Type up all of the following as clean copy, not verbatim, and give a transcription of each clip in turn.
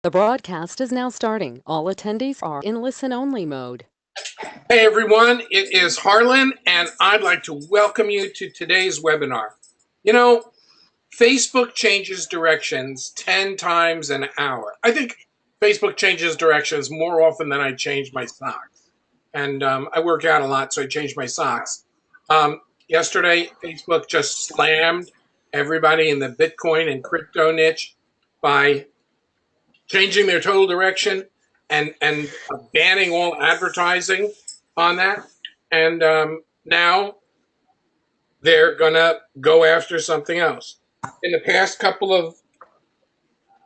The broadcast is now starting. All attendees are in listen-only mode. Hey everyone, it is Harlan, and I'd like to welcome you to today's webinar. You know, Facebook changes directions 10 times an hour. I think Facebook changes directions more often than I change my socks. And I work out a lot, so I change my socks. Yesterday, Facebook just slammed everybody in the Bitcoin and crypto niche by changing their total direction and banning all advertising on that. And now they're going to go after something else. In the past couple of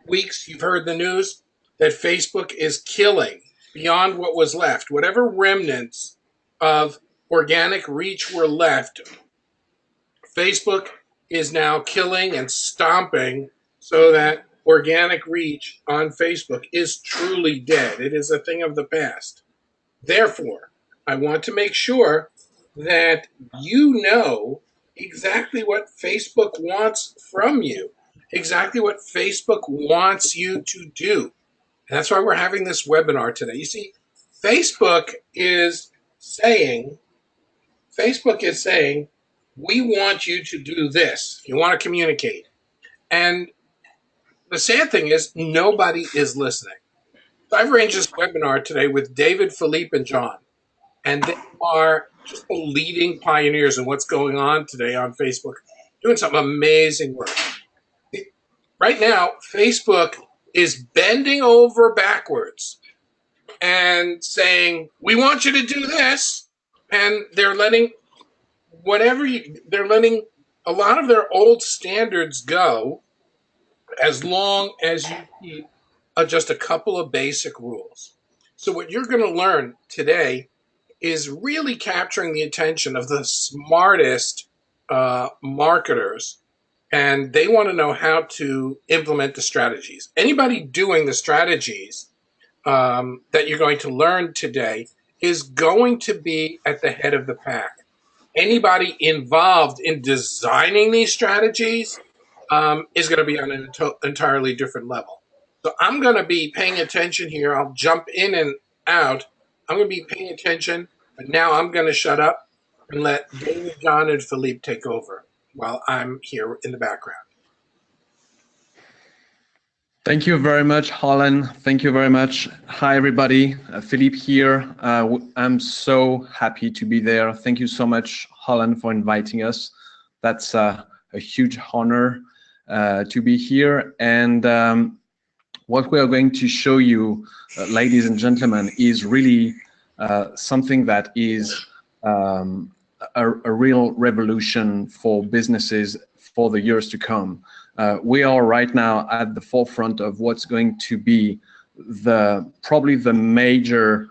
weeks, you've heard the news that Facebook is killing beyond what was left. Whatever remnants of organic reach were left, Facebook is now killing and stomping so that organic reach on Facebook is truly dead. It is a thing of the past. Therefore, I want to make sure that you know exactly what Facebook wants from you, exactly what Facebook wants you to do. And that's why we're having this webinar today. You see, Facebook is saying, we want you to do this. You want to communicate. And the sad thing is, nobody is listening. So I've arranged this webinar today with David, Philippe, and John. And they are just the leading pioneers in what's going on today on Facebook, doing some amazing work. Right now, Facebook is bending over backwards and saying, we want you to do this. And they're letting they're letting a lot of their old standards go as long as you keep just a couple of basic rules. So what you're going to learn today is really capturing the attention of the smartest marketers, and they want to know how to implement the strategies. Anybody doing the strategies that you're going to learn today is going to be at the head of the pack. Anybody involved in designing these strategies is going to be on an entirely different level. So I'm going to be paying attention here. I'll jump in and out. I'm going to be paying attention, but now I'm going to shut up and let David, John, and Philippe take over while I'm here in the background. Thank you very much, Holland. Thank you very much. Hi, everybody. Philippe here. I'm so happy to be there. Thank you so much, Holland, for inviting us. That's a huge honor to be here. And what we are going to show you, ladies and gentlemen, is really something that is a real revolution for businesses for the years to come. We are right now at the forefront of what's going to be probably the major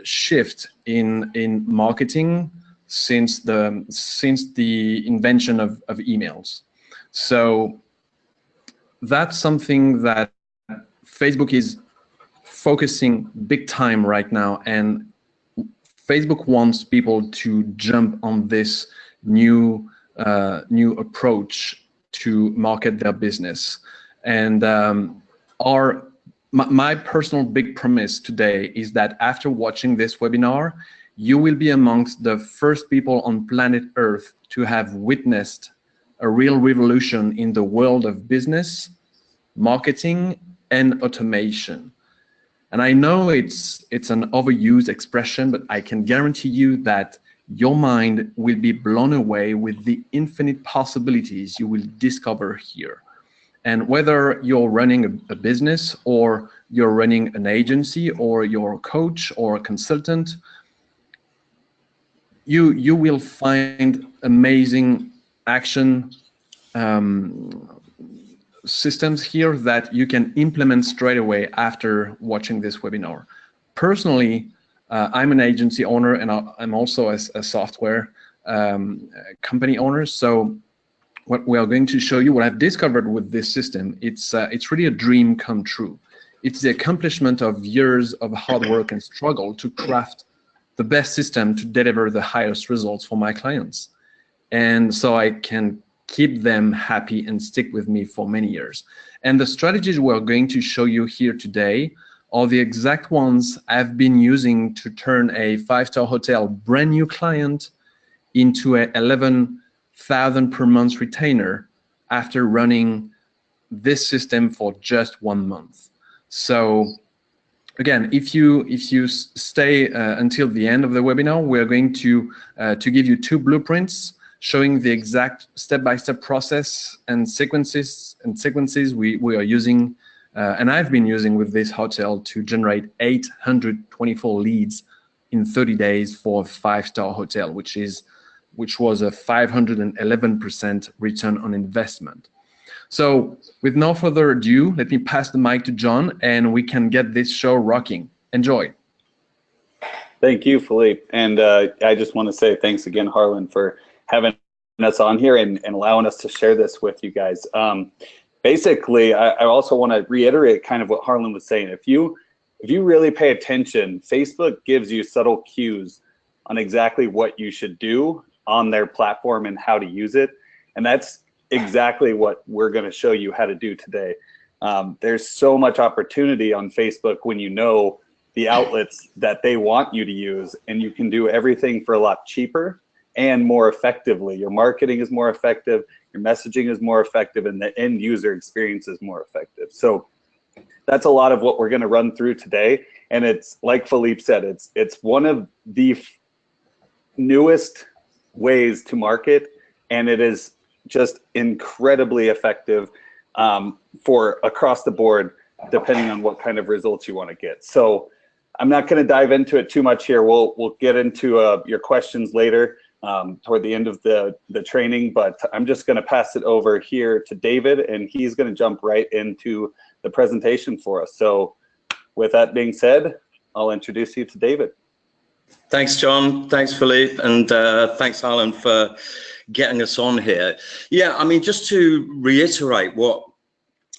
shift in marketing since the invention of emails. So that's something that Facebook is focusing big time right now, and Facebook wants people to jump on this new approach to market their business. And my personal big promise today is that after watching this webinar, you will be amongst the first people on planet Earth to have witnessed a real revolution in the world of business, marketing, and automation. And I know it's an overused expression, but I can guarantee you that your mind will be blown away with the infinite possibilities you will discover here. And whether you're running a business, or you're running an agency, or you're a coach or a consultant, you will find amazing action systems here that you can implement straight away after watching this webinar. Personally, I'm an agency owner, and I'm also a software company owner. So what we are going to show you, what I've discovered with this system, it's really a dream come true. It's the accomplishment of years of hard work and struggle to craft the best system to deliver the highest results for my clients. And so I can keep them happy and stick with me for many years. And the strategies we're going to show you here today are the exact ones I've been using to turn a 5-star hotel brand new client into a 11,000 per month retainer after running this system for just 1 month. So again, if you stay until the end of the webinar, we're going to give you 2 blueprints showing the exact step-by-step process and sequences we are using, and I've been using with this hotel to generate 824 leads in 30 days for a 5-star hotel, which was a 511% return on investment. So with no further ado, let me pass the mic to John and we can get this show rocking. Enjoy. Thank you, Philippe. And I just want to say thanks again, Harlan, for having us on here and allowing us to share this with you guys. Basically, I also want to reiterate kind of what Harlan was saying. If you really pay attention, Facebook gives you subtle cues on exactly what you should do on their platform and how to use it. And that's exactly what we're going to show you how to do today. There's so much opportunity on Facebook when you know the outlets that they want you to use, and you can do everything for a lot cheaper and more effectively. Your marketing is more effective, your messaging is more effective, and the end user experience is more effective. So that's a lot of what we're going to run through today. And it's like Philippe said, it's one of the newest ways to market, and it is just incredibly effective for across the board, depending on what kind of results you want to get. So I'm not going to dive into it too much here. We'll get into your questions later toward the end of the training, but I'm just going to pass it over here to David, and he's going to jump right into the presentation for us. So with that being said, I'll introduce you to David. Thanks, John. Thanks, Philippe, and thanks, Harlan, for getting us on here. Yeah, I mean, just to reiterate what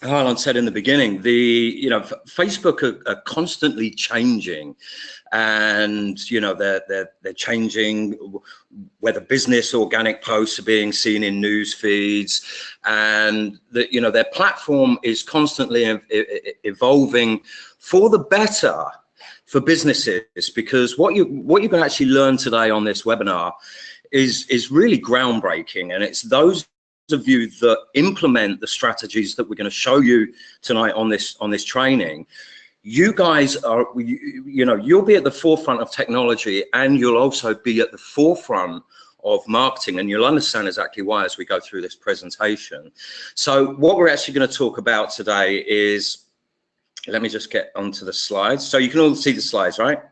Harlan said in the beginning, Facebook are constantly changing, and they're changing whether business organic posts are being seen in news feeds, and their platform is constantly evolving for the better for businesses, because what you're going to actually learn today on this webinar is really groundbreaking, and it's those of you that implement the strategies that we're going to show you tonight on this training. You guys are, you'll be at the forefront of technology, and you'll also be at the forefront of marketing, and you'll understand exactly why as we go through this presentation. So what we're actually going to talk about today is, let me just get onto the slides. So you can all see the slides, right?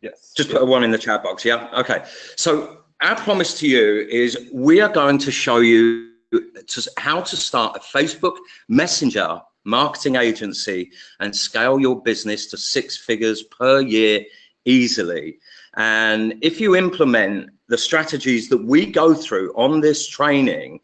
Yes. Just put a 1 in the chat box, yeah? Okay. So our promise to you is we are going to show you how to start a Facebook Messenger marketing agency and scale your business to 6 figures per year easily. And if you implement the strategies that we go through on this training,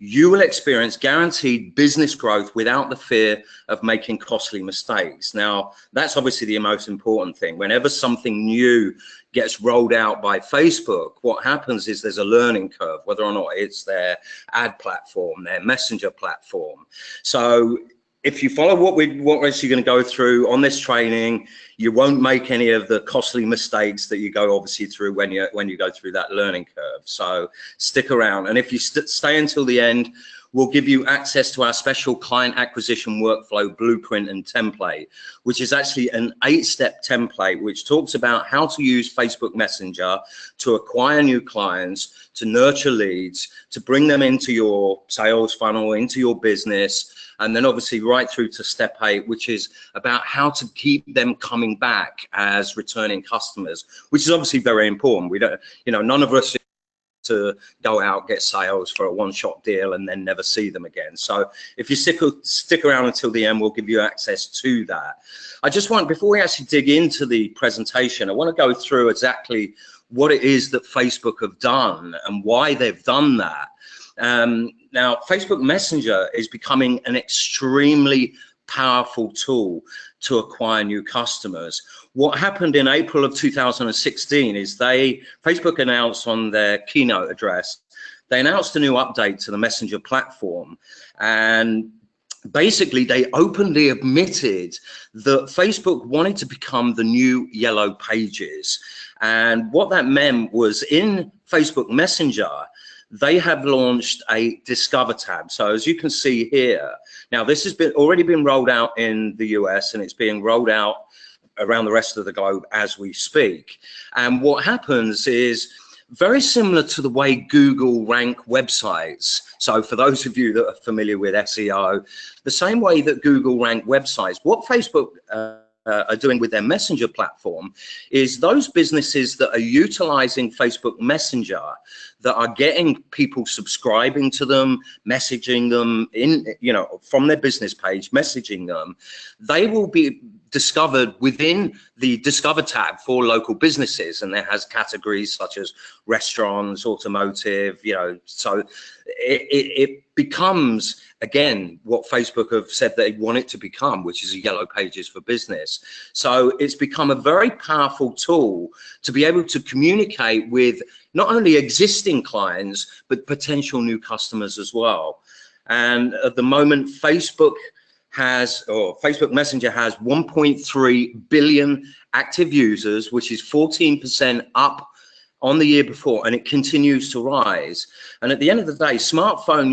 you will experience guaranteed business growth without the fear of making costly mistakes. Now, that's obviously the most important thing. Whenever something new gets rolled out by Facebook, what happens is there's a learning curve, whether or not it's their ad platform, their messenger platform. So if you follow what we're actually going to go through on this training, you won't make any of the costly mistakes that you go obviously through when you go through that learning curve. So stick around, and if you stay until the end, we'll give you access to our special client acquisition workflow blueprint and template, which is actually an 8-step template which talks about how to use Facebook Messenger to acquire new clients, to nurture leads, to bring them into your sales funnel, into your business, and then obviously right through to step 8, which is about how to keep them coming back as returning customers, which is obviously very important. We don't, none of us to go out, get sales for a one-shot deal and then never see them again. So if you stick around until the end, we'll give you access to that. I just want, before we actually dig into the presentation, I want to go through exactly what it is that Facebook have done and why they've done that. Now, Facebook Messenger is becoming an extremely powerful tool to acquire new customers. What happened in April of 2016 is Facebook announced on their keynote address, they announced a new update to the Messenger platform, and basically they openly admitted that Facebook wanted to become the new Yellow Pages. And what that meant was, in Facebook Messenger, they have launched a Discover tab. So as you can see here, now this has already been rolled out in the US, and it's being rolled out around the rest of the globe as we speak. And what happens is very similar to the way Google rank websites. So for those of you that are familiar with SEO, the same way that Google rank websites, what Facebook are doing with their Messenger platform is those businesses that are utilizing Facebook Messenger, that are getting people subscribing to them, messaging them in, from their business page, messaging them, they will be discovered within the Discover tab for local businesses. And there has categories such as restaurants, automotive, so it becomes, again, what Facebook have said they want it to become, which is a Yellow Pages for business. So it's become a very powerful tool to be able to communicate with not only existing clients, but potential new customers as well. And at the moment, Facebook Messenger has 1.3 billion active users, which is 14% up on the year before, and it continues to rise. And at the end of the day, smartphone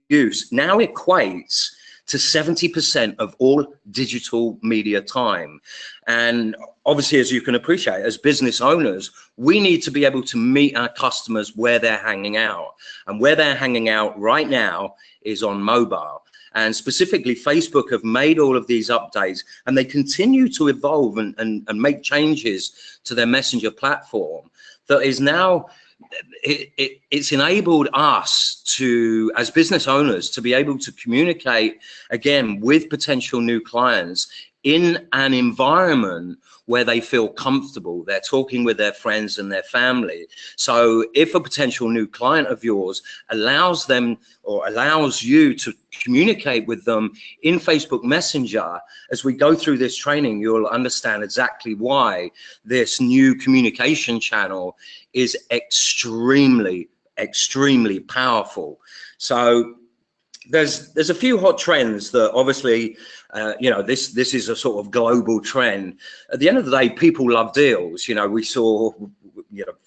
use now equates to 70% of all digital media time. And obviously, as you can appreciate, as business owners, we need to be able to meet our customers where they're hanging out. And where they're hanging out right now is on mobile. And specifically, Facebook have made all of these updates, and they continue to evolve and make changes to their Messenger platform that is now, it's enabled us to, as business owners, to be able to communicate again with potential new clients in an environment where they feel comfortable. They're talking with their friends and their family. So if a potential new client of yours allows them or allows you to communicate with them in Facebook Messenger, as we go through this training, you'll understand exactly why this new communication channel is extremely powerful. So there's a few hot trends that obviously, this is a sort of global trend. At the end of the day, people love deals. We saw,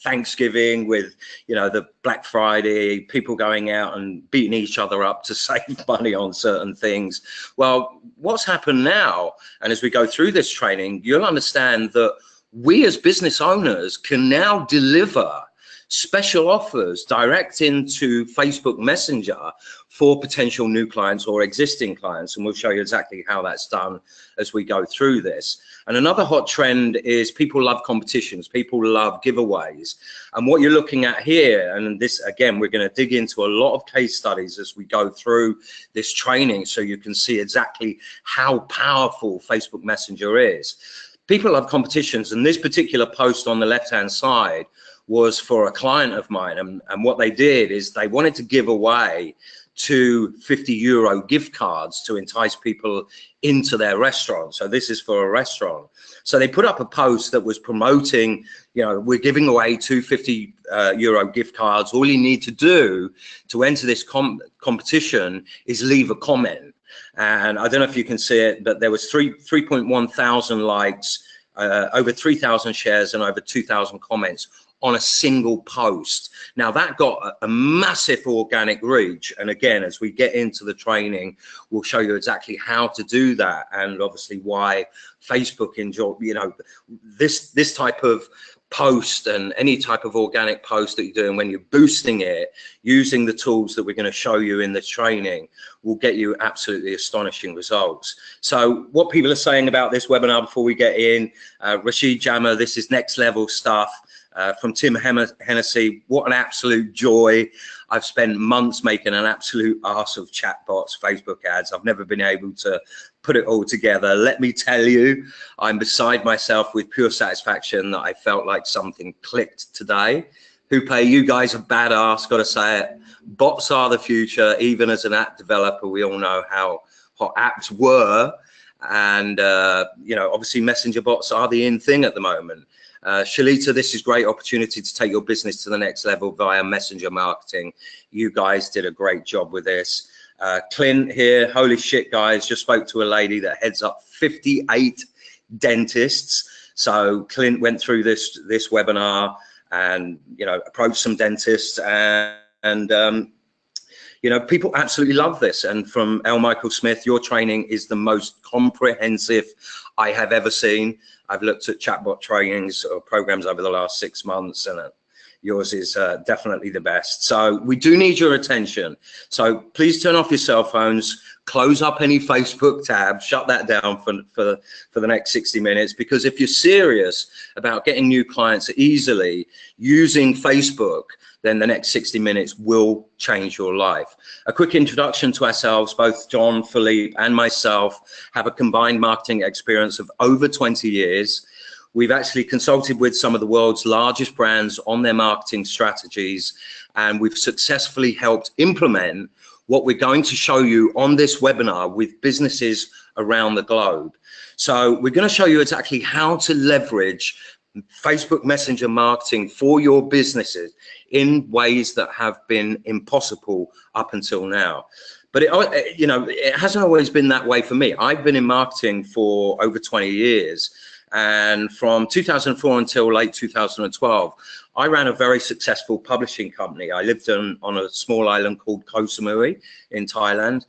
Thanksgiving with, the Black Friday, people going out and beating each other up to save money on certain things. Well, what's happened now, and as we go through this training, you'll understand that we as business owners can now deliver special offers direct into Facebook Messenger for potential new clients or existing clients. And we'll show you exactly how that's done as we go through this. And another hot trend is people love competitions, people love giveaways. And what you're looking at here, and this, again, we're going to dig into a lot of case studies as we go through this training so you can see exactly how powerful Facebook Messenger is. People love competitions, and this particular post on the left-hand side was for a client of mine, and what they did is they wanted to give away 2 €50 gift cards to entice people into their restaurant. So this is for a restaurant. So they put up a post that was promoting, we're giving away 2 €50 gift cards. All you need to do to enter this competition is leave a comment. And I don't know if you can see it, but there was 3.1 thousand likes, over 3,000 shares, and over 2,000 comments on a single post. Now that got a massive organic reach. And again, as we get into the training, we'll show you exactly how to do that, and obviously why Facebook enjoy, this type of post and any type of organic post that you're doing, when you're boosting it using the tools that we're going to show you in the training, will get you absolutely astonishing results. So what people are saying about this webinar before we get in, Rashid Jammer, this is next level stuff. From Tim Hennessy, what an absolute joy. I've spent months making an absolute arse of chatbots, Facebook ads. I've never been able to put it all together. Let me tell you, I'm beside myself with pure satisfaction that I felt like something clicked today. Hupe, you guys are badass, gotta say it. Bots are the future. Even as an app developer, we all know how chatbot apps were. And, you know, obviously messenger bots are the in thing at the moment. Shalita, this is a great opportunity to take your business to the next level via messenger marketing. You guys did a great job with this. Clint here, holy shit, guys, just spoke to a lady that heads up 58 dentists. So Clint went through this webinar and, you know, approached some dentists and you know, people absolutely love this. And from L. Michael Smith, your training is the most comprehensive I have ever seen. I've looked at chatbot trainings or programs over the last 6 months, and yours is definitely the best. So we do need your attention. So please turn off your cell phones, close up any Facebook tab, shut that down for the next 60 minutes, because if you're serious about getting new clients easily using Facebook, then the next 60 minutes will change your life. A quick introduction to ourselves. Both John, Philippe, and myself have a combined marketing experience of over 20 years. We've actually consulted with some of the world's largest brands on their marketing strategies, and we've successfully helped implement what we're going to show you on this webinar with businesses around the globe. So we're going to show you exactly how to leverage Facebook Messenger marketing for your businesses in ways that have been impossible up until now. But you know, it hasn't always been that way for me. I've been in marketing for over 20 years. And from 2004 until late 2012, I ran a very successful publishing company. I lived on a small island called Koh Samui in Thailand.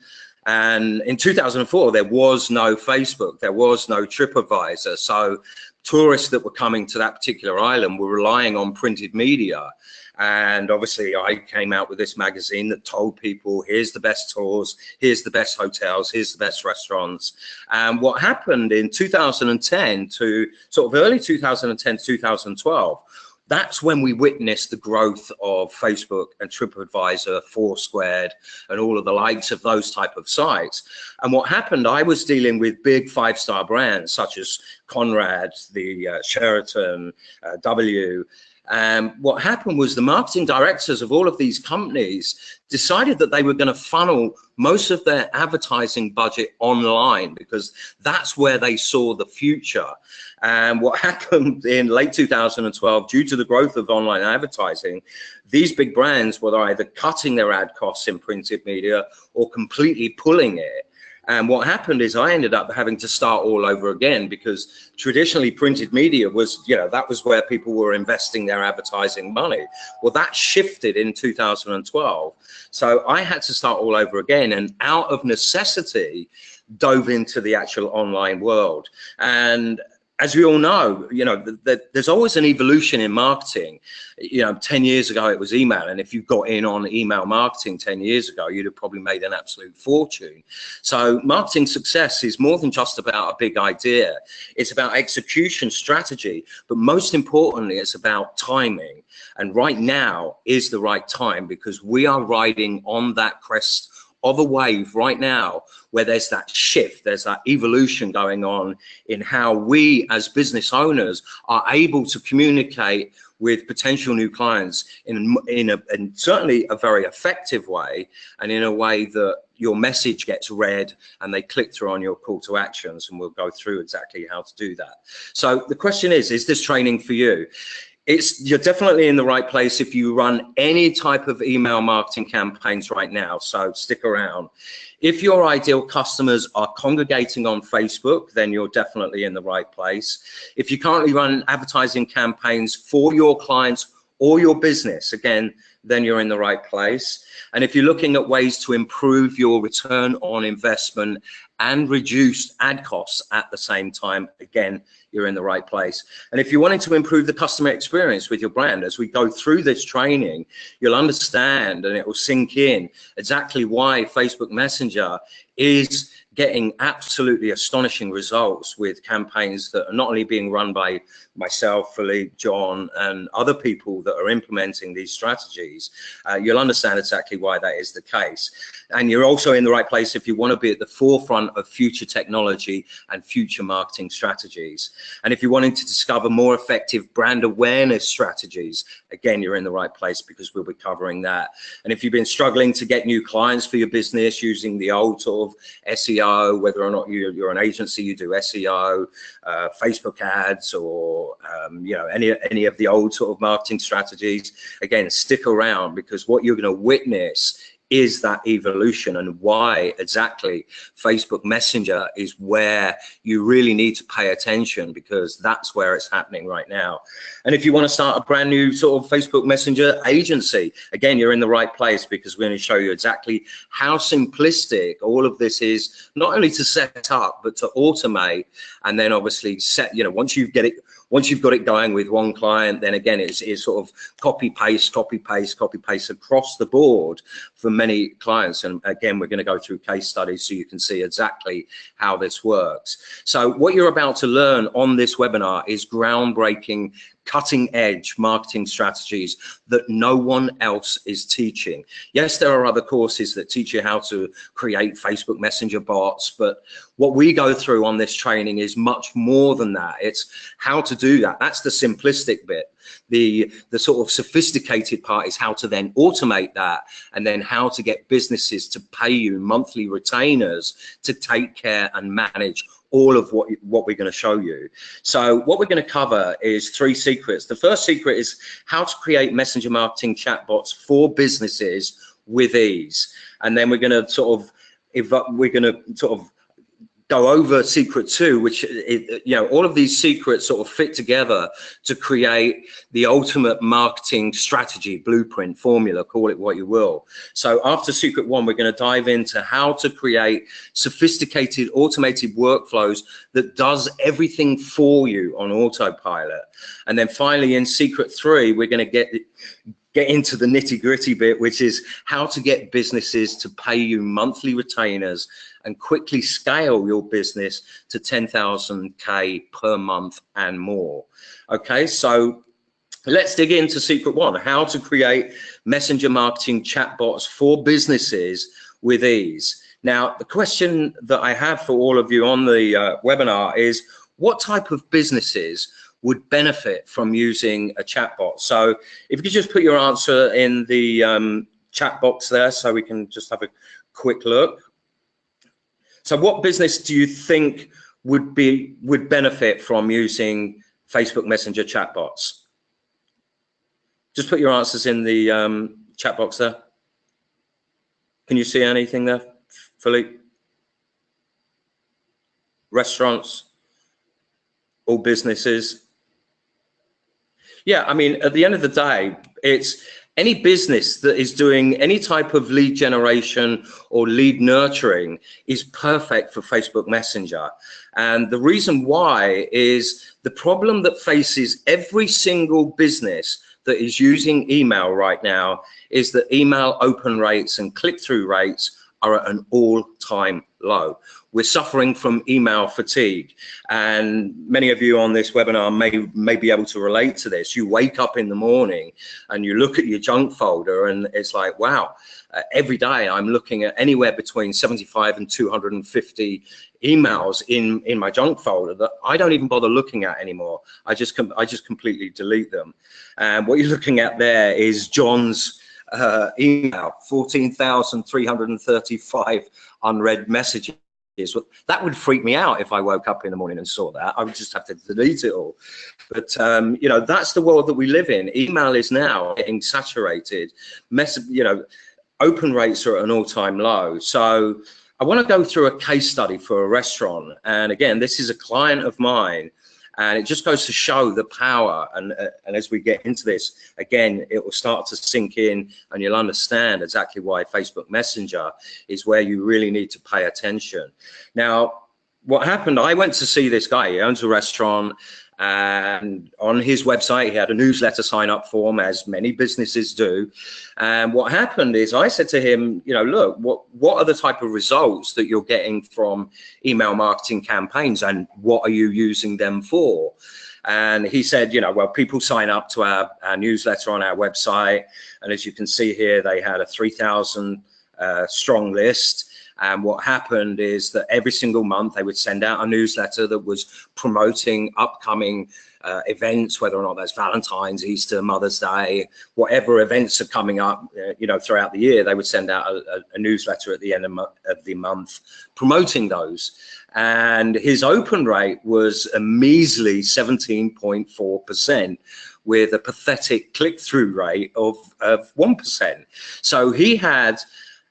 And in 2004, there was no Facebook, there was no TripAdvisor. So tourists that were coming to that particular island were relying on printed media. And obviously I came out with this magazine that told people, here's the best tours, here's the best hotels, here's the best restaurants. And what happened in 2010 to sort of early 2010 to 2012, that's when we witnessed the growth of Facebook and TripAdvisor, Foursquared, and all of the likes of those type of sites. And what happened, I was dealing with big 5-star brands such as Conrad, the Sheraton, W. What happened was the marketing directors of all of these companies decided that they were going to funnel most of their advertising budget online because that's where they saw the future. And what happened in late 2012, due to the growth of online advertising, these big brands were either cutting their ad costs in printed media or completely pulling it. And what happened is I ended up having to start all over again, because traditionally printed media was, you know, that was where people were investing their advertising money. Well, that shifted in 2012. So I had to start all over again, and out of necessity, dove into the actual online world. And as we all know, you know, there's always an evolution in marketing. You know, 10 years ago, it was email. And if you got in on email marketing 10 years ago, you'd have probably made an absolute fortune. So marketing success is more than just about a big idea. It's about execution strategy, but most importantly, it's about timing. And right now is the right time, because we are riding on that crest of a wave right now where there's that shift, there's that evolution going on in how we as business owners are able to communicate with potential new clients in certainly a very effective way, and in a way that your message gets read and they click through on your call to actions, and we'll go through exactly how to do that. So the question is this training for you? You're definitely in the right place if you run any type of email marketing campaigns right now, so stick around. If your ideal customers are congregating on Facebook, then you're definitely in the right place. If you currently run advertising campaigns for your clients or your business, again, then you're in the right place. And if you're looking at ways to improve your return on investment and reduce ad costs at the same time, again, you're in the right place. And if you're wanting to improve the customer experience with your brand, as we go through this training, you'll understand and it will sink in exactly why Facebook Messenger is getting absolutely astonishing results with campaigns that are not only being run by myself, Philippe, John, and other people that are implementing these strategies. You'll understand exactly why that is the case. And you're also in the right place if you want to be at the forefront of future technology and future marketing strategies. And if you're wanting to discover more effective brand awareness strategies, again, you're in the right place, because we'll be covering that. And if you've been struggling to get new clients for your business using the old sort of SEO SEO, whether or not you're an agency, you do SEO, Facebook ads, or you know, any of the old sort of marketing strategies. Again, stick around, because what you're going to witness is that evolution, and why exactly Facebook Messenger is where you really need to pay attention, because that's where it's happening right now. And if you want to start a brand new sort of Facebook Messenger agency, again, you're in the right place, because we're going to show you exactly how simplistic all of this is, not only to set up, but to automate. And then obviously set, you know, once you've got it going with one client, then again, it's sort of copy paste across the board for many clients. And again, we're going to go through case studies so you can see exactly how this works. So what you're about to learn on this webinar is groundbreaking, cutting edge marketing strategies that no one else is teaching. Yes, there are other courses that teach you how to create Facebook Messenger bots, but what we go through on this training is much more than that. It's how to do that. That's the simplistic bit. The sort of sophisticated part is how to then automate that, and then how to get businesses to pay you monthly retainers to take care and manage all of what we're going to show you. So what we're going to cover is 3 secrets. The first secret is how to create messenger marketing chatbots for businesses with ease. And then we're going to sort of go over secret 2, which you know, all of these secrets sort of fit together to create the ultimate marketing strategy, blueprint, formula, call it what you will. So after secret 1, we're going to dive into how to create sophisticated automated workflows that does everything for you on autopilot. And then finally, in secret 3, we're going to get into the nitty-gritty bit, which is how to get businesses to pay you monthly retainers and quickly scale your business to 10,000K per month and more. Okay, so let's dig into secret 1, how to create messenger marketing chatbots for businesses with ease. Now, the question that I have for all of you on the webinar is, what type of businesses would benefit from using a chatbot? So if you could just put your answer in the chat box there, so we can just have a quick look. So what business do you think would benefit from using Facebook Messenger chatbots? Just put your answers in the chat box there. Can you see anything there, Philippe? Restaurants, all businesses. Yeah, I mean, at the end of the day, it's any business that is doing any type of lead generation or lead nurturing is perfect for Facebook Messenger. And the reason why is the problem that faces every single business that is using email right now is that email open rates and click-through rates are at an all-time low. We're suffering from email fatigue, and many of you on this webinar may be able to relate to this. You wake up in the morning and you look at your junk folder, and it's like, wow, every day I'm looking at anywhere between 75 and 250 emails in my junk folder that I don't even bother looking at anymore. I just completely delete them. And what you're looking at there is John's email, 14,335 unread messages. That would freak me out if I woke up in the morning and saw that. I would just have to delete it all. But you know, that's the world that we live in. Email is now getting saturated. You know, open rates are at an all-time low. So I want to go through a case study for a restaurant. And again, this is a client of mine. And it just goes to show the power. And as we get into this, again, it will start to sink in, and you'll understand exactly why Facebook Messenger is where you really need to pay attention. Now, what happened, I went to see this guy. He owns a restaurant, and on his website, he had a newsletter sign up form, as many businesses do. And what happened is I said to him, you know, look, what are the type of results that you're getting from email marketing campaigns, and what are you using them for? And he said, you know, well, people sign up to our newsletter on our website. And as you can see here, they had a 3,000 strong list. And what happened is that every single month they would send out a newsletter that was promoting upcoming events, whether or not that's Valentine's, Easter, Mother's Day, whatever events are coming up, throughout the year. They would send out a newsletter at the end of the month promoting those. And his open rate was a measly 17.4%. with a pathetic click-through rate of 1%. So he had,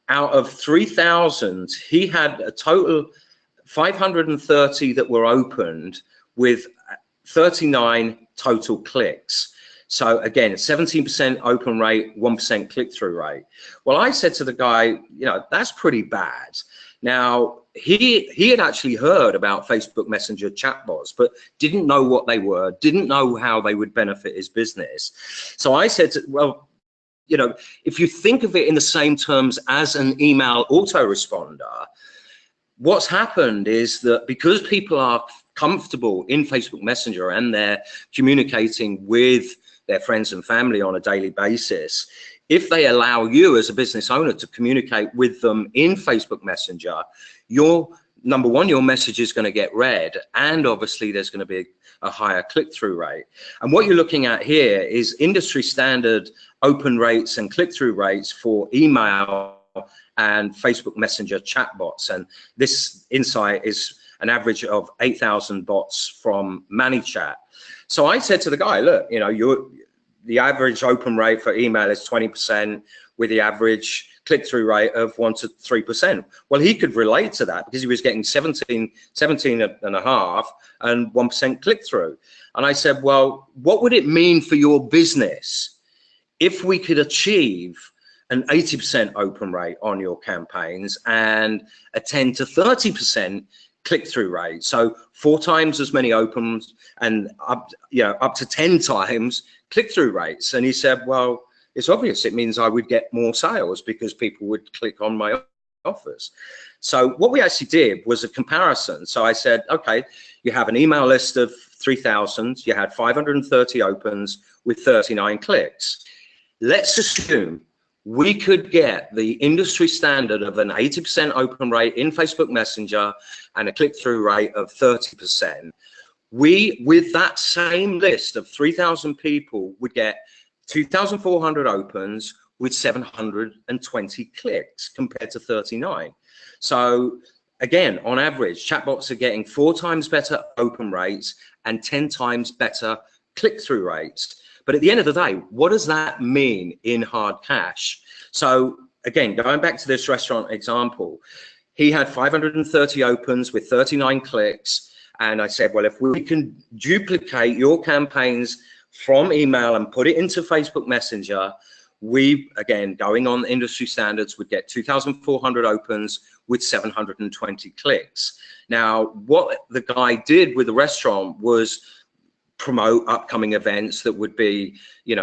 out of 3,000, he had a total 530 that were opened with 39 total clicks. So again, 17% open rate, 1% click-through rate. Well, I said to the guy, that's pretty bad. Now, he had actually heard about Facebook Messenger chatbots, but didn't know what they were, didn't know how they would benefit his business. So I said, well, if you think of it in the same terms as an email autoresponder, what's happened is that because people are comfortable in Facebook Messenger and they're communicating with their friends and family on a daily basis, if they allow you as a business owner to communicate with them in Facebook Messenger, number one, your message is going to get read, and obviously there's going to be a higher click-through rate. And what you're looking at here is industry standard open rates and click-through rates for email and Facebook Messenger chatbots. And this insight is an average of 8,000 bots from ManyChat. So I said to the guy, look, the average open rate for email is 20% with the average click-through rate of 1 to 3%. Well, he could relate to that because he was getting 17 and a half and 1% click-through. And I said, well, what would it mean for your business if we could achieve an 80% open rate on your campaigns and a 10 to 30% click-through rate? So 4 times as many opens and up to 10 times click-through rates. And he said, well, it's obvious. It means I would get more sales because people would click on my offers. So what we actually did was a comparison. So I said, okay, you have an email list of 3,000. You had 530 opens with 39 clicks. Let's assume we could get the industry standard of an 80% open rate in Facebook Messenger and a click-through rate of 30%. We, with that same list of 3,000 people, would get 2,400 opens with 720 clicks compared to 39. So again, on average, chatbots are getting 4 times better open rates and 10 times better click-through rates. But at the end of the day, what does that mean in hard cash? So again, going back to this restaurant example, he had 530 opens with 39 clicks. And I said, well, if we can duplicate your campaigns from email and put it into Facebook Messenger, we, again, going on industry standards, would get 2,400 opens with 720 clicks. Now, what the guy did with the restaurant was promote upcoming events that would be,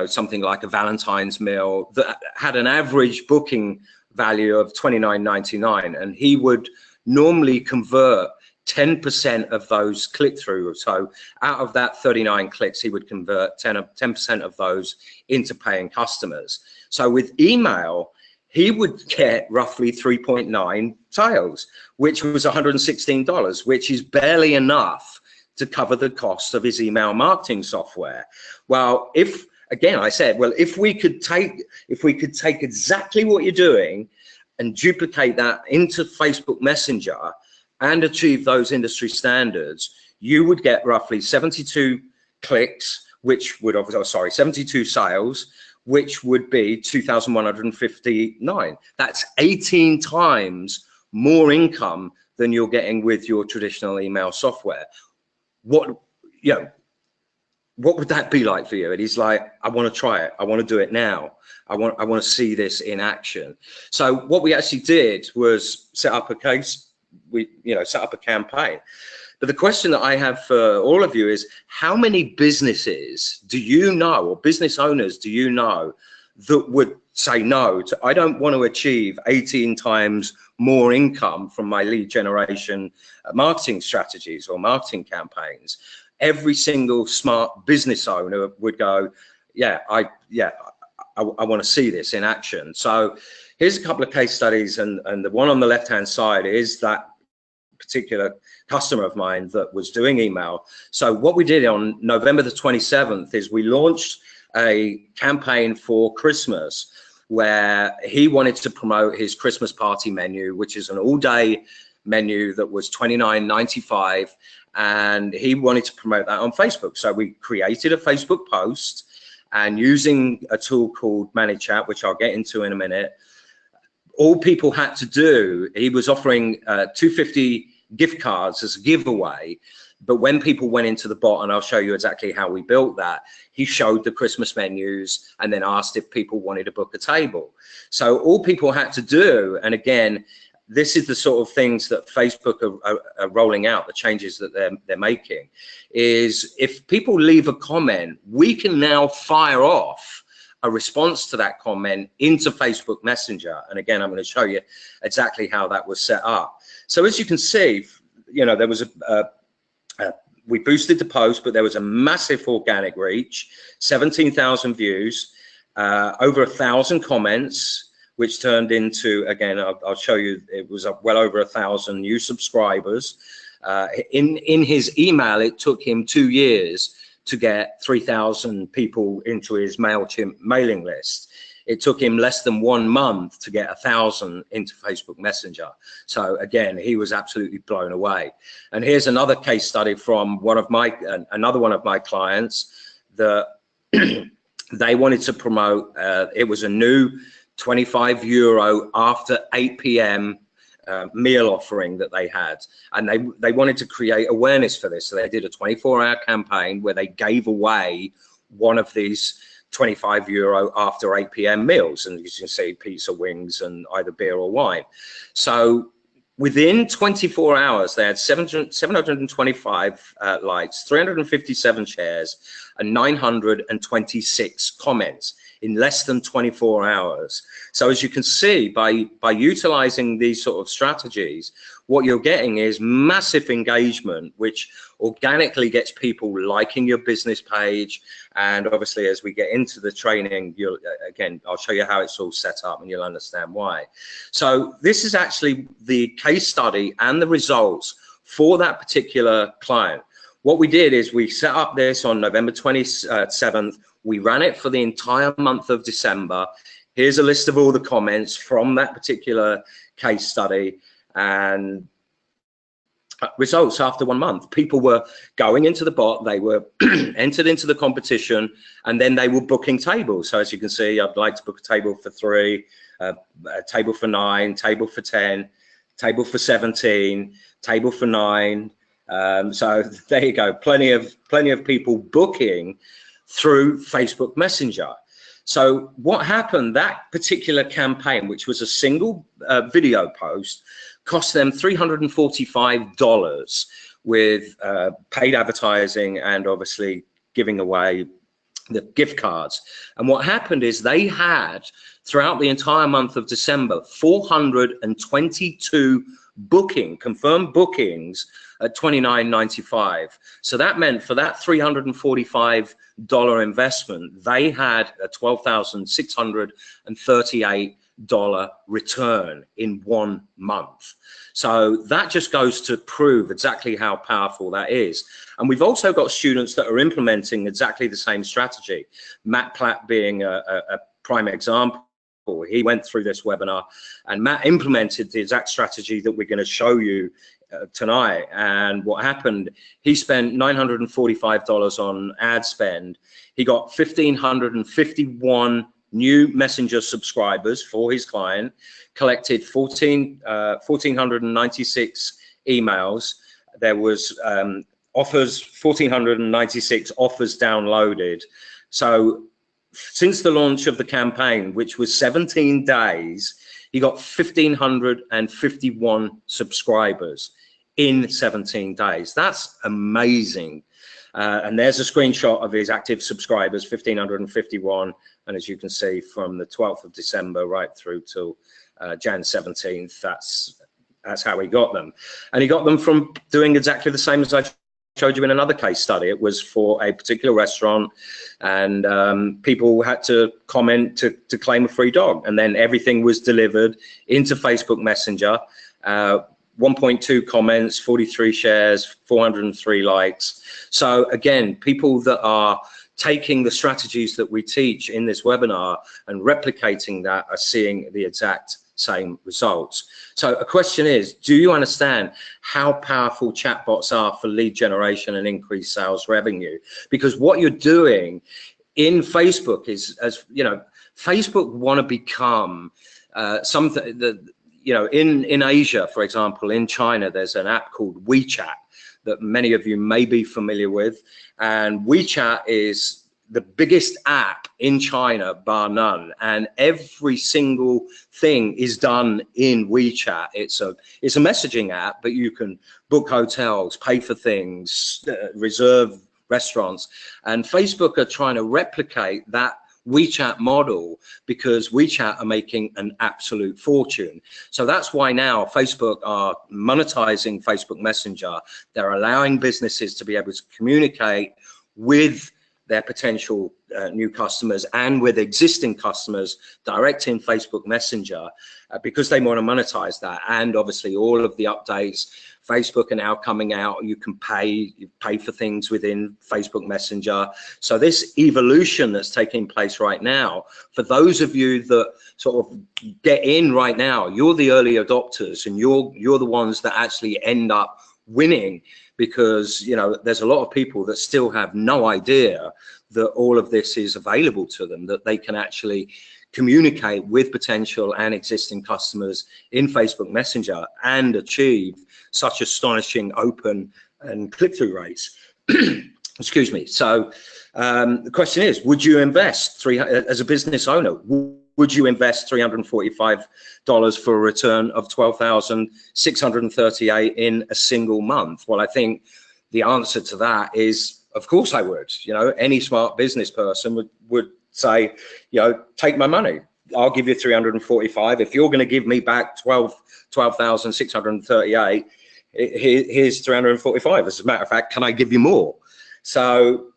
something like a Valentine's meal that had an average booking value of $29.99, and he would normally convert 10% of those click-through. So out of that 39 clicks, he would convert 10% of those into paying customers. So with email, he would get roughly 3.9 sales, which was $116, which is barely enough to cover the cost of his email marketing software. Well, I said, well, if we could take exactly what you're doing and duplicate that into Facebook Messenger and achieve those industry standards, you would get roughly 72 clicks, 72 sales, which would be 2,159. That's 18 times more income than you're getting with your traditional email software. What would that be like for you? And he's like, I want to try it. I want to do it now. I want to see this in action. So what we actually did was set up a case. We set up a campaign. But the question that I have for all of you is, how many businesses do you know, or business owners do you know, that would say no to, I don't want to achieve 18 times more income from my lead generation marketing strategies or marketing campaigns? Every single smart business owner would go, I want to see this in action. So here's a couple of case studies, and the one on the left-hand side is that particular customer of mine that was doing email. So what we did on November the 27th is we launched a campaign for Christmas where he wanted to promote his Christmas party menu, which is an all-day menu that was $29.95, and he wanted to promote that on Facebook. So we created a Facebook post, and using a tool called ManyChat, which I'll get into in a minute, all people had to do, he was offering 250 gift cards as a giveaway. But when people went into the bot, and I'll show you exactly how we built that, he showed the Christmas menus and then asked if people wanted to book a table. So all people had to do, and again, this is the sort of things that Facebook are rolling out, the changes that they're making, is if people leave a comment, we can now fire off a response to that comment into Facebook Messenger. And again, I'm going to show you exactly how that was set up. So as you can see, you know, there was we boosted the post, but there was a massive organic reach, 17,000 views, over 1,000 comments, which turned into, again, I'll show you, it was well over 1,000 new subscribers. In his email, it took him 2 years to get 3,000 people into his MailChimp mailing list. It took him less than 1 month to get 1,000 into Facebook Messenger. So again, he was absolutely blown away. And here's another case study from another one of my clients that they wanted to promote. It was a new €25 after 8 p.m. Meal offering that they had, and they wanted to create awareness for this. So they did a 24-hour campaign where they gave away one of these €25 after 8 p.m. meals, and you can see pizza, wings, and either beer or wine. So within 24 hours, they had 725 likes, 357 shares, and 926 comments in less than 24 hours. So as you can see, by utilizing these sort of strategies, what you're getting is massive engagement, which organically gets people liking your business page. And obviously, as we get into the training, again, I'll show you how it's all set up and you'll understand why. So this is actually the case study and the results for that particular client. What we did is we set up this on November 27th. We ran it for the entire month of December. Here's a list of all the comments from that particular case study, and results after 1 month. People were going into the bot, they were entered into the competition, and then they were booking tables. So as you can see, I'd like to book a table for 3, a table for 9, table for 10, table for 17, table for 9. So there you go, plenty of people booking through Facebook Messenger. So what happened, that particular campaign, which was a single video post, cost them $345 with paid advertising and obviously giving away the gift cards. And what happened is they had, throughout the entire month of December, 422 confirmed bookings at $29.95. So that meant for that $345 investment, they had a $12,638 return in 1 month. So that just goes to prove exactly how powerful that is. And we've also got students that are implementing exactly the same strategy. Matt Platt being a prime example. He went through this webinar, and Matt implemented the exact strategy that we're going to show you tonight. And what happened, he spent $945 on ad spend. He got 1,551 new messenger subscribers for his client, collected 1,496 emails. There was 1,496 offers downloaded. So since the launch of the campaign, which was 17 days, he got 1,551 subscribers in 17 days. That's amazing. And there's a screenshot of his active subscribers, 1,551. And as you can see, from the 12th of December right through till Jan 17th, that's how he got them. And he got them from doing exactly the same as I showed you in another case study. It was for a particular restaurant, and people had to comment to claim a free dog, and then everything was delivered into Facebook Messenger. 1.2 comments, 43 shares, 403 likes. So again, people that are taking the strategies that we teach in this webinar and replicating that are seeing the exact same results. So a question is, do you understand how powerful chatbots are for lead generation and increased sales revenue? Because what you're doing in Facebook is, as you know, Facebook want to become something that, you know, in Asia, for example, in China, there's an app called WeChat that many of you may be familiar with. And WeChat is the biggest app in China, bar none. And every single thing is done in WeChat. It's a messaging app, but you can book hotels, pay for things, reserve restaurants. And Facebook are trying to replicate that WeChat model because WeChat are making an absolute fortune. So that's why now Facebook are monetizing Facebook Messenger. They're allowing businesses to be able to communicate with their potential new customers and with existing customers direct in Facebook Messenger because they want to monetize that. And obviously all of the updates, Facebook are now coming out, you can pay for things within Facebook Messenger. So this evolution that's taking place right now, for those of you that sort of get in right now, you're the early adopters and you're the ones that actually end up winning, because you know there's a lot of people that still have no idea that all of this is available to them, that they can actually communicate with potential and existing customers in Facebook Messenger and achieve such astonishing open and click-through rates. Excuse me. So the question is, would you invest as a business owner? Would you invest $345 for a return of $12,638 in a single month? Well, I think the answer to that is, of course I would. You know, any smart business person would say, you know, take my money. I'll give you 345. If you're going to give me back 12,638, here's 345. As a matter of fact, can I give you more? So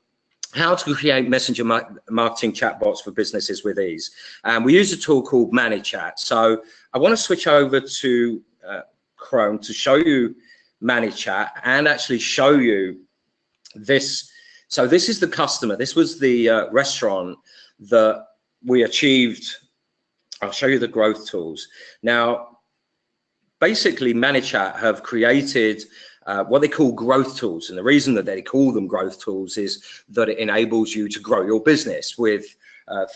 how to create messenger marketing chatbots for businesses with ease. And we use a tool called ManyChat. So I want to switch over to Chrome to show you ManyChat and actually show you this. So this is the customer. This was the restaurant that we achieved. I'll show you the growth tools. Now, basically ManyChat have created what they call growth tools, and the reason that they call them growth tools is that it enables you to grow your business with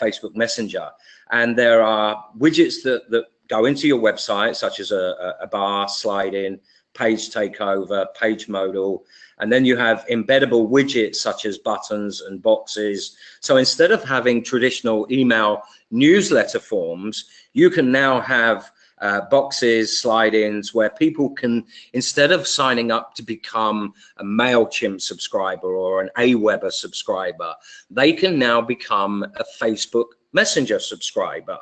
Facebook Messenger. And there are widgets that go into your website, such as a bar, slide in, page takeover, page modal, and then you have embeddable widgets such as buttons and boxes. So instead of having traditional email newsletter forms, you can now have boxes, slide-ins, where people can, instead of signing up to become a MailChimp subscriber or an Aweber subscriber, they can now become a Facebook Messenger subscriber.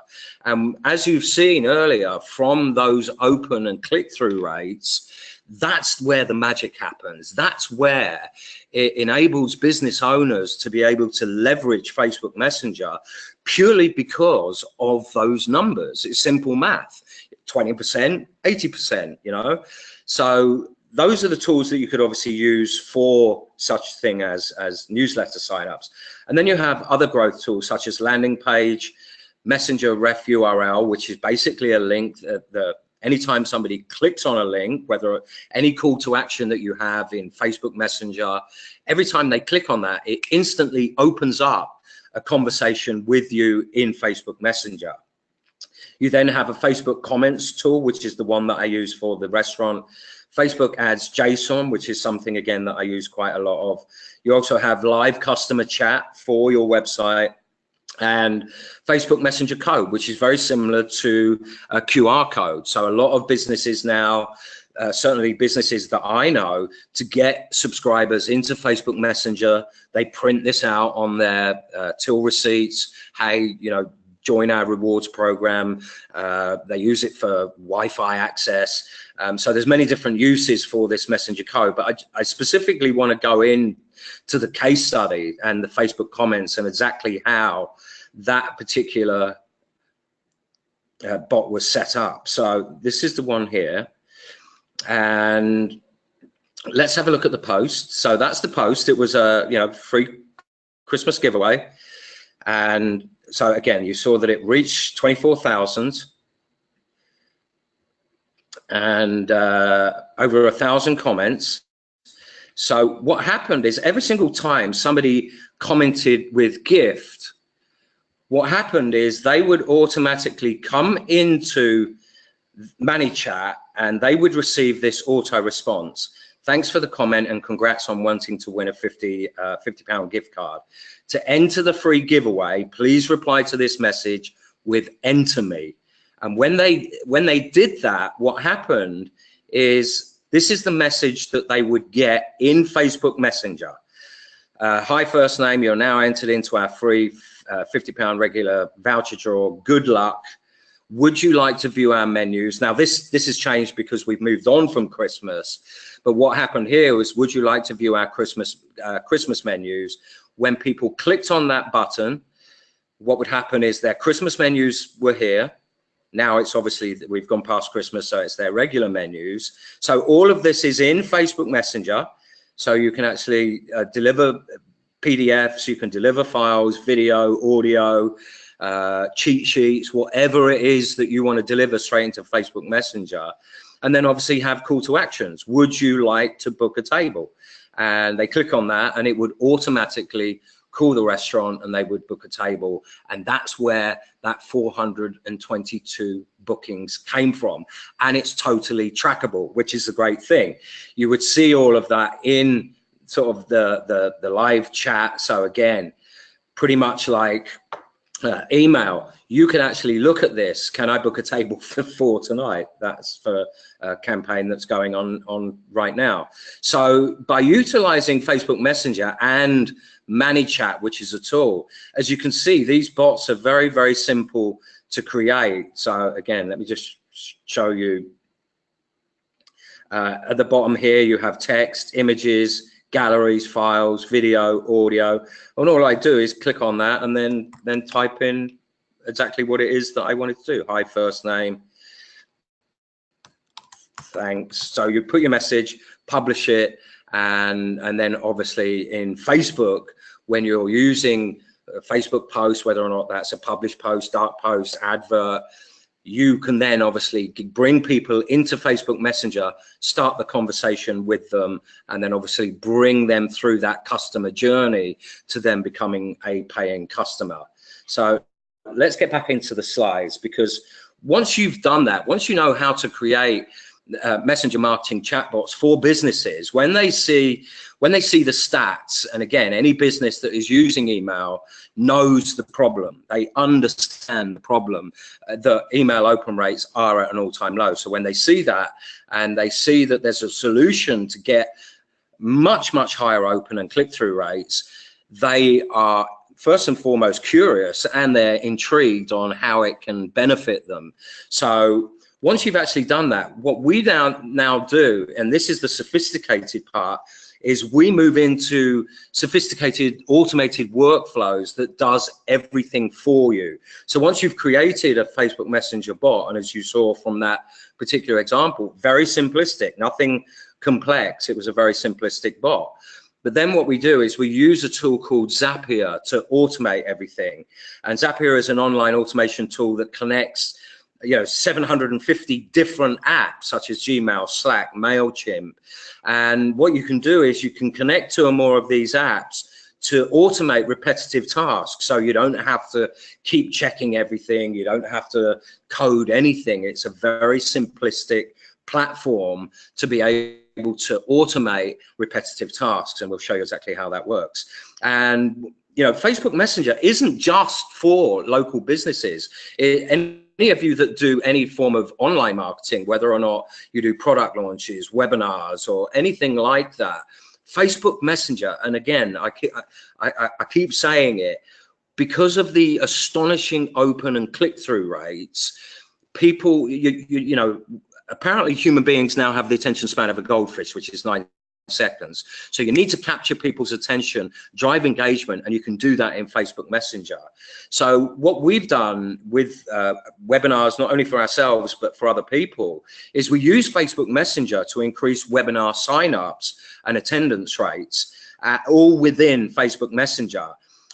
As you've seen earlier from those open and click-through rates, that's where the magic happens. That's where it enables business owners to be able to leverage Facebook Messenger purely because of those numbers. It's simple math. 20%, 80%, you know. So those are the tools that you could obviously use for such thing as newsletter signups. And then you have other growth tools such as landing page, Messenger ref URL, which is basically a link that anytime somebody clicks on a link, whether any call to action that you have in Facebook Messenger, every time they click on that, it instantly opens up a conversation with you in Facebook Messenger. You then have a Facebook comments tool, which is the one that I use for the restaurant. Facebook ads JSON, which is something, again, that I use quite a lot of. You also have live customer chat for your website, and Facebook Messenger code, which is very similar to a QR code. So a lot of businesses now, certainly businesses that I know, to get subscribers into Facebook Messenger, they print this out on their till receipts. Hey, you know, join our rewards program. They use it for Wi-Fi access. So there's many different uses for this messenger code, but I specifically want to go in to the case study and the Facebook comments and exactly how that particular bot was set up. So this is the one here, and let's have a look at the post. So that's the post. It was a free Christmas giveaway, and so again, you saw that it reached 24,000 and over 1,000 comments. So what happened is every single time somebody commented with gift, what happened is they would automatically come into ManyChat and they would receive this auto response. Thanks for the comment and congrats on wanting to win a £50 gift card. To enter the free giveaway, please reply to this message with enter me. And when they did that, what happened is this is the message that they would get in Facebook Messenger. Hi, first name, you're now entered into our free £50 regular voucher draw. Good luck. Would you like to view our menus? Now this has changed because we've moved on from Christmas, but what happened here was, would you like to view our Christmas menus? When people clicked on that button, what would happen is their Christmas menus were here. Now it's obviously we've gone past Christmas, so it's their regular menus. So all of this is in Facebook Messenger. So you can actually deliver PDFs, you can deliver files, video, audio, cheat sheets, whatever it is that you want to deliver straight into Facebook Messenger. And then obviously have call to actions. Would you like to book a table? And they click on that and it would automatically call the restaurant and they would book a table. And that's where that 422 bookings came from. And it's totally trackable, which is a great thing. You would see all of that in sort of the live chat. So again, pretty much like email, you can actually look at this. Can I book a table for 4 tonight? That's for a campaign that's going on right now. So by utilizing Facebook Messenger and ManyChat, which is a tool, as you can see, these bots are very, very simple to create. So again, let me just show you. At the bottom here, you have text, images, galleries, files, video, audio, and all I do is click on that and then type in exactly what it is that I wanted to do. Hi, first name, thanks. So you put your message, publish it, and then obviously in Facebook, when you're using a Facebook post, whether or not that's a published post, dark post, advert, you can then obviously bring people into Facebook Messenger, start the conversation with them, and then obviously bring them through that customer journey to them becoming a paying customer. So let's get back into the slides, because once you've done that, once you know how to create messenger marketing chatbots for businesses, when they see the stats, and again, any business that is using email knows the problem. They understand the problem. The email open rates are at an all-time low. So when they see that and they see that there's a solution to get much, much higher open and click-through rates, they are first and foremost curious and they're intrigued on how it can benefit them. So once you've actually done that, what we now do, and this is the sophisticated part, is we move into sophisticated automated workflows that does everything for you. So once you've created a Facebook Messenger bot, and as you saw from that particular example, very simplistic, nothing complex, it was a very simplistic bot. But then what we do is we use a tool called Zapier to automate everything. And Zapier is an online automation tool that connects 750 different apps such as Gmail, Slack, MailChimp. And what you can do is you can connect to more of these apps to automate repetitive tasks. So you don't have to keep checking everything. You don't have to code anything. It's a very simplistic platform to be able to automate repetitive tasks. And we'll show you exactly how that works. And Facebook Messenger isn't just for local businesses. Any of you that do any form of online marketing, whether or not you do product launches, webinars, or anything like that, Facebook Messenger, and again, I keep saying it, because of the astonishing open and click-through rates, people, you know, apparently human beings now have the attention span of a goldfish, which is 9 seconds. So you need to capture people's attention, drive engagement, and you can do that in Facebook Messenger. So what we've done with webinars, not only for ourselves, but for other people, is we use Facebook Messenger to increase webinar signups and attendance rates, all within Facebook Messenger.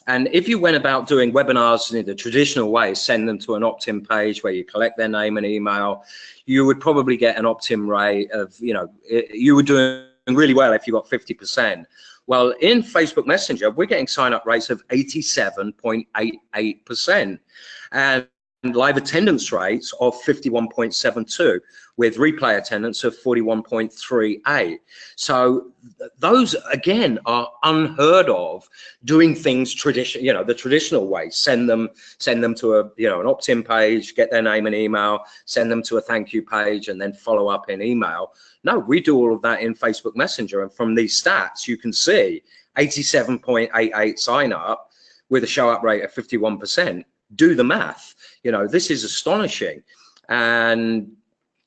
And if you went about doing webinars in the traditional way, send them to an opt-in page where you collect their name and email, you would probably get an opt-in rate of, you know, you were doing really well if you got 50%. Well, in Facebook Messenger, we're getting sign-up rates of 87.88% and live attendance rates of 51.72, with replay attendance of 41.38. So those, again, are unheard of, doing things tradition, you know, the traditional way. Send them to a, you know, an opt-in page, get their name and email, send them to a thank you page, and then follow up in email. No, we do all of that in Facebook Messenger, and from these stats, you can see 87.88 sign up with a show up rate of 51%. Do the math. You know, this is astonishing. And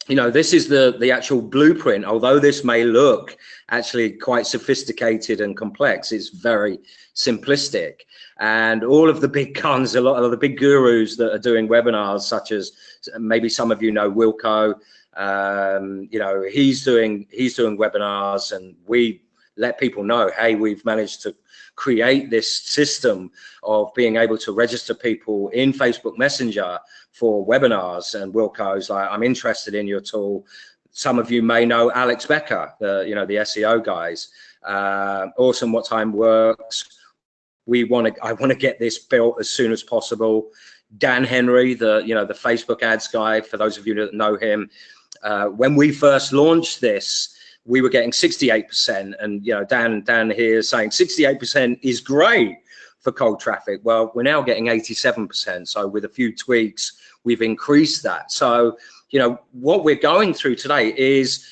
you know, this is the actual blueprint. Although this may look actually quite sophisticated and complex, it's very simplistic. And all of the big guns, a lot of the big gurus that are doing webinars, such as maybe some of you know Wilco, you know, he's doing webinars, and we let people know, hey, we've managed to create this system of being able to register people in Facebook Messenger for webinars. And Wilco's like, I'm interested in your tool. Some of you may know Alex Becker, you know, the SEO guys. Awesome What Time Works. I want to get this built as soon as possible. Dan Henry, the Facebook ads guy, for those of you that know him, when we first launched this, we were getting 68%, and you know, Dan here is saying 68% is great for cold traffic. Well, we're now getting 87%. So with a few tweaks, we've increased that. So, you know, what we're going through today is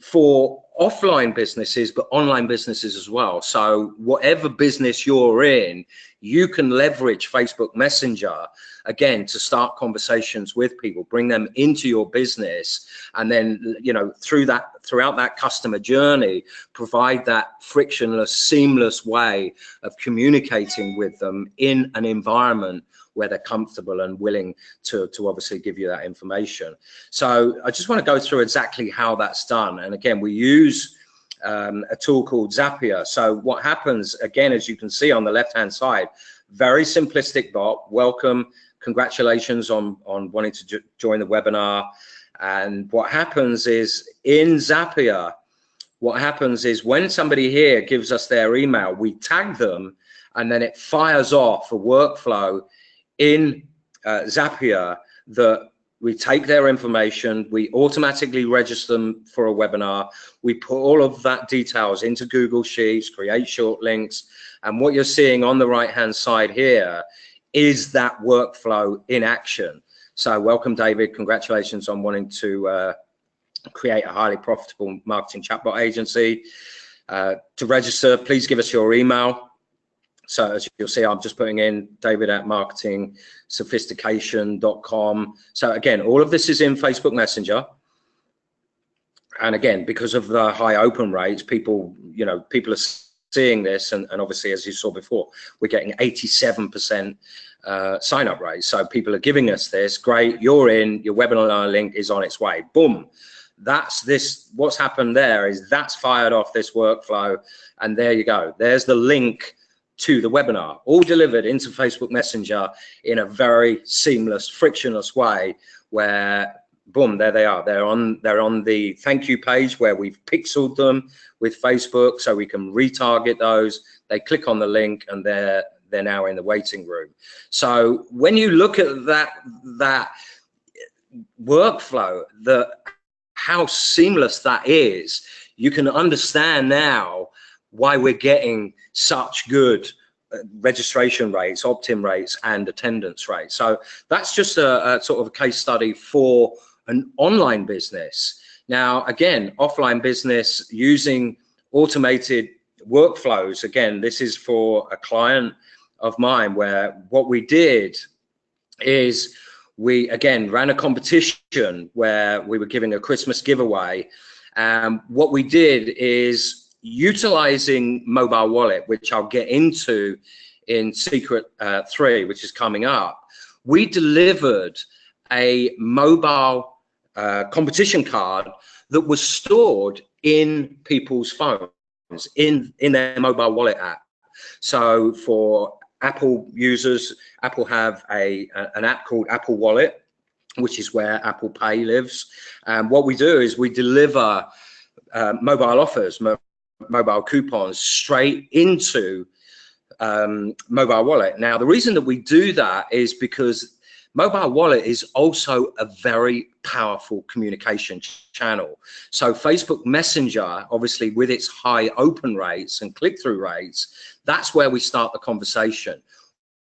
for offline businesses, but online businesses as well. So whatever business you're in, you can leverage Facebook Messenger, again, to start conversations with people, bring them into your business, and then, you know, throughout that customer journey, provide that frictionless, seamless way of communicating with them in an environment where they're comfortable and willing to obviously give you that information. So I just want to go through exactly how that's done. And again, we use a tool called Zapier. So what happens, again, as you can see on the left-hand side, very simplistic bot. Welcome, congratulations on wanting to join the webinar. And what happens is in Zapier, what happens is when somebody here gives us their email, we tag them, and then it fires off a workflow in Zapier that we take their information, we automatically register them for a webinar, we put all of that details into Google Sheets, create short links, and what you're seeing on the right-hand side here is that workflow in action. So welcome, David. Congratulations on wanting to create a highly profitable marketing chatbot agency. To register, please give us your email. So as you'll see, I'm just putting in david@marketingsophistication.com. So again, all of this is in Facebook Messenger. And again, because of the high open rates, people are seeing this, and obviously, as you saw before, we're getting 87% sign up rate. So people are giving us this, great, you're in, your webinar link is on its way, boom. That's this, what's happened there is that's fired off this workflow, and there you go. There's the link to the webinar, all delivered into Facebook Messenger in a very seamless, frictionless way, where boom, there they are. They're on the thank you page where we've pixeled them with Facebook, so we can retarget those. They click on the link, and they're now in the waiting room. So when you look at that workflow, how seamless that is, you can understand now why we're getting such good registration rates, opt-in rates, and attendance rates. So that's just a sort of a case study for an online business. Now, again, offline business using automated workflows. Again, this is for a client of mine, where what we did is we again ran a competition where we were giving a Christmas giveaway. What we did is utilizing mobile wallet, which I'll get into in Secret 3, which is coming up. We delivered a mobile competition card that was stored in people's phones, in their mobile wallet app. So for Apple users, Apple have an app called Apple Wallet, which is where Apple Pay lives. What we do is we deliver mobile offers, mobile coupons straight into mobile wallet. Now, the reason that we do that is because mobile wallet is also a very powerful communication channel. So Facebook Messenger, obviously with its high open rates and click-through rates, that's where we start the conversation.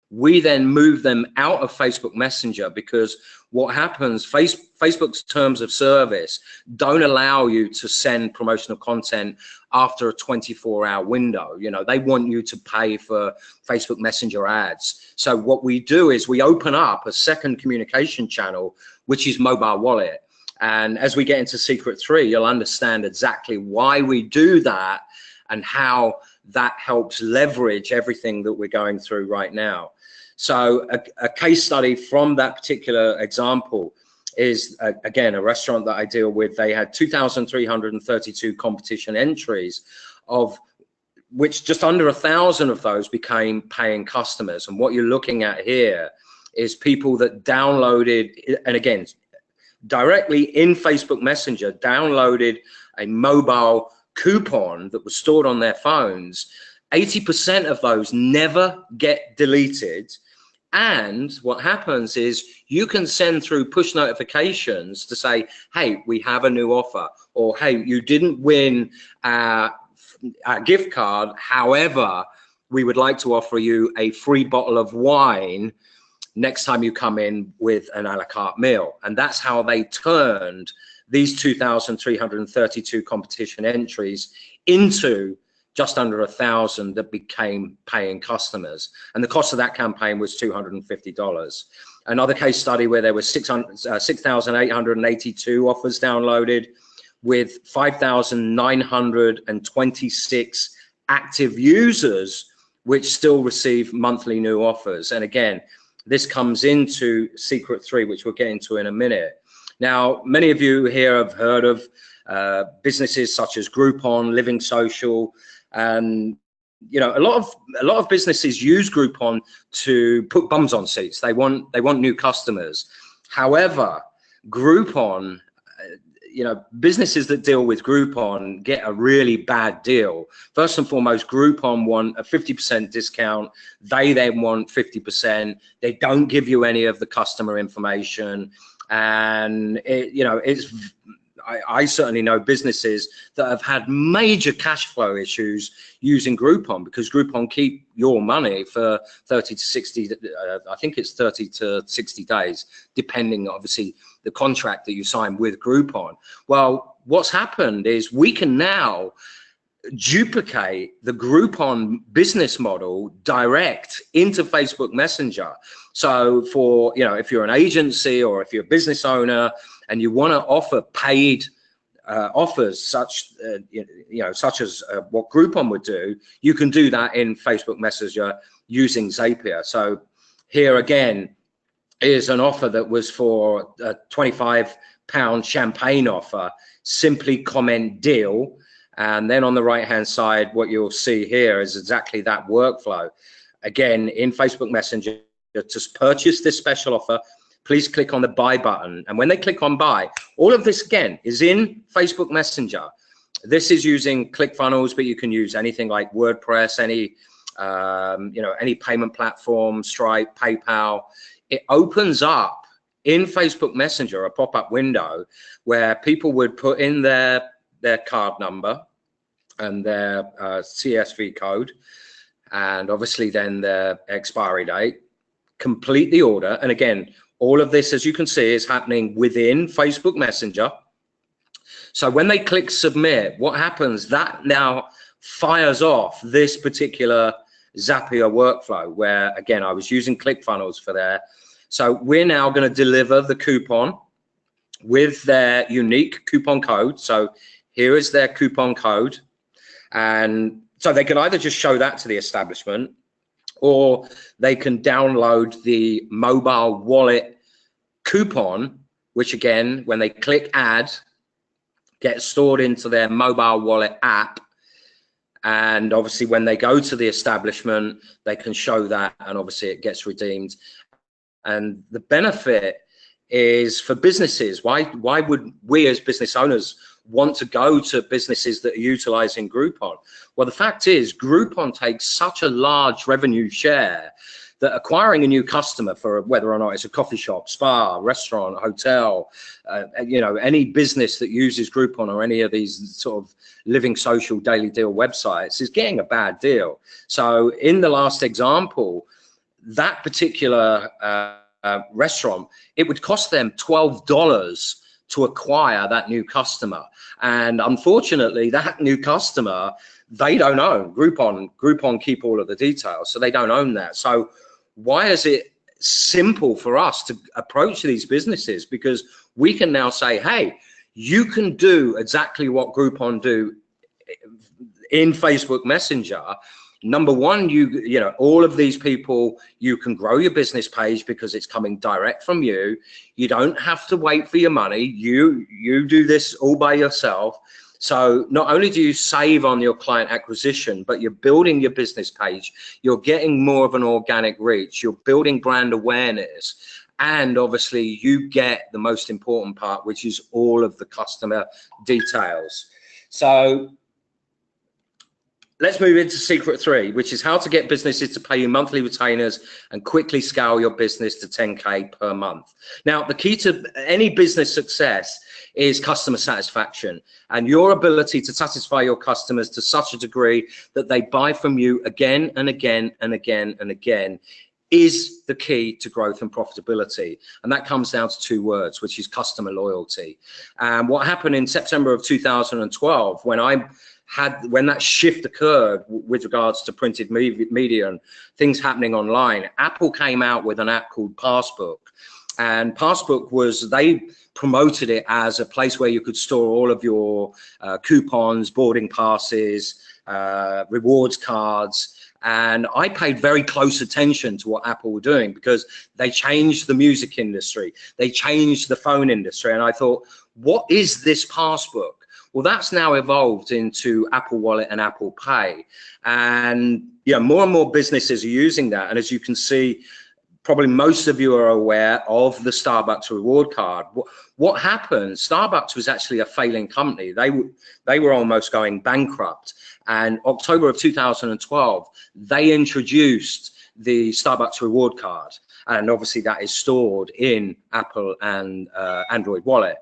We then move them out of Facebook Messenger because what happens, Facebook's terms of service don't allow you to send promotional content after a 24-hour window. You know, they want you to pay for Facebook Messenger ads. So what we do is we open up a second communication channel, which is mobile wallet. And as we get into Secret 3, you'll understand exactly why we do that and how that helps leverage everything that we're going through right now. So a case study from that particular example is, again, a restaurant that I deal with. They had 2,332 competition entries, of which just under 1,000 of those became paying customers. And what you're looking at here is people that downloaded, and again, directly in Facebook Messenger, downloaded a mobile coupon that was stored on their phones. 80% of those never get deleted. And what happens is you can send through push notifications to say, hey, we have a new offer, or hey, you didn't win a gift card. However, we would like to offer you a free bottle of wine next time you come in with an a la carte meal. And that's how they turned these 2,332 competition entries into just under 1,000 that became paying customers. And the cost of that campaign was $250. Another case study where there were 6,882 offers downloaded, with 5,926 active users, which still receive monthly new offers. And again, this comes into Secret 3, which we'll get into in a minute. Now, many of you here have heard of businesses such as Groupon, Living Social, and you know, a lot of businesses use Groupon to put bums on seats. They want new customers. However, Groupon, you know, businesses that deal with Groupon get a really bad deal. First and foremost, Groupon want a 50% discount. They then want 50%. They don't give you any of the customer information, and I certainly know businesses that have had major cash flow issues using Groupon, because Groupon keep your money for 30 to 60, I think it's 30 to 60 days, depending obviously the contract that you sign with Groupon. Well, what's happened is we can now duplicate the Groupon business model direct into Facebook Messenger. So for, you know, if you're an agency or if you're a business owner and you want to offer paid offers such as what Groupon would do, you can do that in Facebook Messenger using Zapier. So here again is an offer that was for a £25 champagne offer. Simply comment deal, and then on the right hand side what you'll see here is exactly that workflow. Again, in Facebook Messenger, to purchase this special offer, please click on the buy button. And when they click on buy, all of this again is in Facebook Messenger. This is using ClickFunnels, but you can use anything like WordPress, any payment platform, Stripe, PayPal. It opens up in Facebook Messenger a pop-up window where people would put in their card number and their CSV code, and obviously then their expiry date, complete the order. And again, all of this, as you can see, is happening within Facebook Messenger. So when they click submit, what happens, that now fires off this particular Zapier workflow, where again, I was using ClickFunnels for there. So we're now going to deliver the coupon with their unique coupon code. So here is their coupon code. And so they can either just show that to the establishment, or they can download the mobile wallet coupon, which again, when they click add, gets stored into their mobile wallet app. And obviously when they go to the establishment, they can show that, and obviously it gets redeemed. And the benefit is for businesses. Why would we as business owners want to go to businesses that are utilizing Groupon? Well, the fact is Groupon takes such a large revenue share that acquiring a new customer, for whether or not it's a coffee shop, spa, restaurant, hotel, you know, any business that uses Groupon or any of these sort of living social daily deal websites, is getting a bad deal. So in the last example, that particular restaurant, it would cost them $12 to acquire that new customer. And unfortunately, that new customer, they don't own Groupon. Groupon keep all of the details, so they don't own that. So why is it simple for us to approach these businesses? Because we can now say, hey, you can do exactly what Groupon do in Facebook Messenger. Number one, you know, all of these people, you can grow your business page because it's coming direct from you. You don't have to wait for your money. You do this all by yourself. So not only do you save on your client acquisition, but you're building your business page. You're getting more of an organic reach. You're building brand awareness. And obviously you get the most important part, which is all of the customer details. So let's move into secret 3, which is how to get businesses to pay you monthly retainers and quickly scale your business to 10K per month. Now, the key to any business success is customer satisfaction and your ability to satisfy your customers to such a degree that they buy from you again and again and again and again is the key to growth and profitability. And that comes down to 2 words, which is customer loyalty. And what happened in September of 2012, when that shift occurred with regards to printed media and things happening online, Apple came out with an app called Passbook. And Passbook they promoted it as a place where you could store all of your coupons, boarding passes, rewards cards. And I paid very close attention to what Apple were doing because they changed the music industry. They changed the phone industry. And I thought, what is this Passbook? Well, that's now evolved into Apple Wallet and Apple Pay. And more and more businesses are using that. And as you can see, probably most of you are aware of the Starbucks reward card. What happened? Starbucks was actually a failing company. They were almost going bankrupt. And October of 2012, they introduced the Starbucks reward card. And obviously that is stored in Apple and Android Wallet.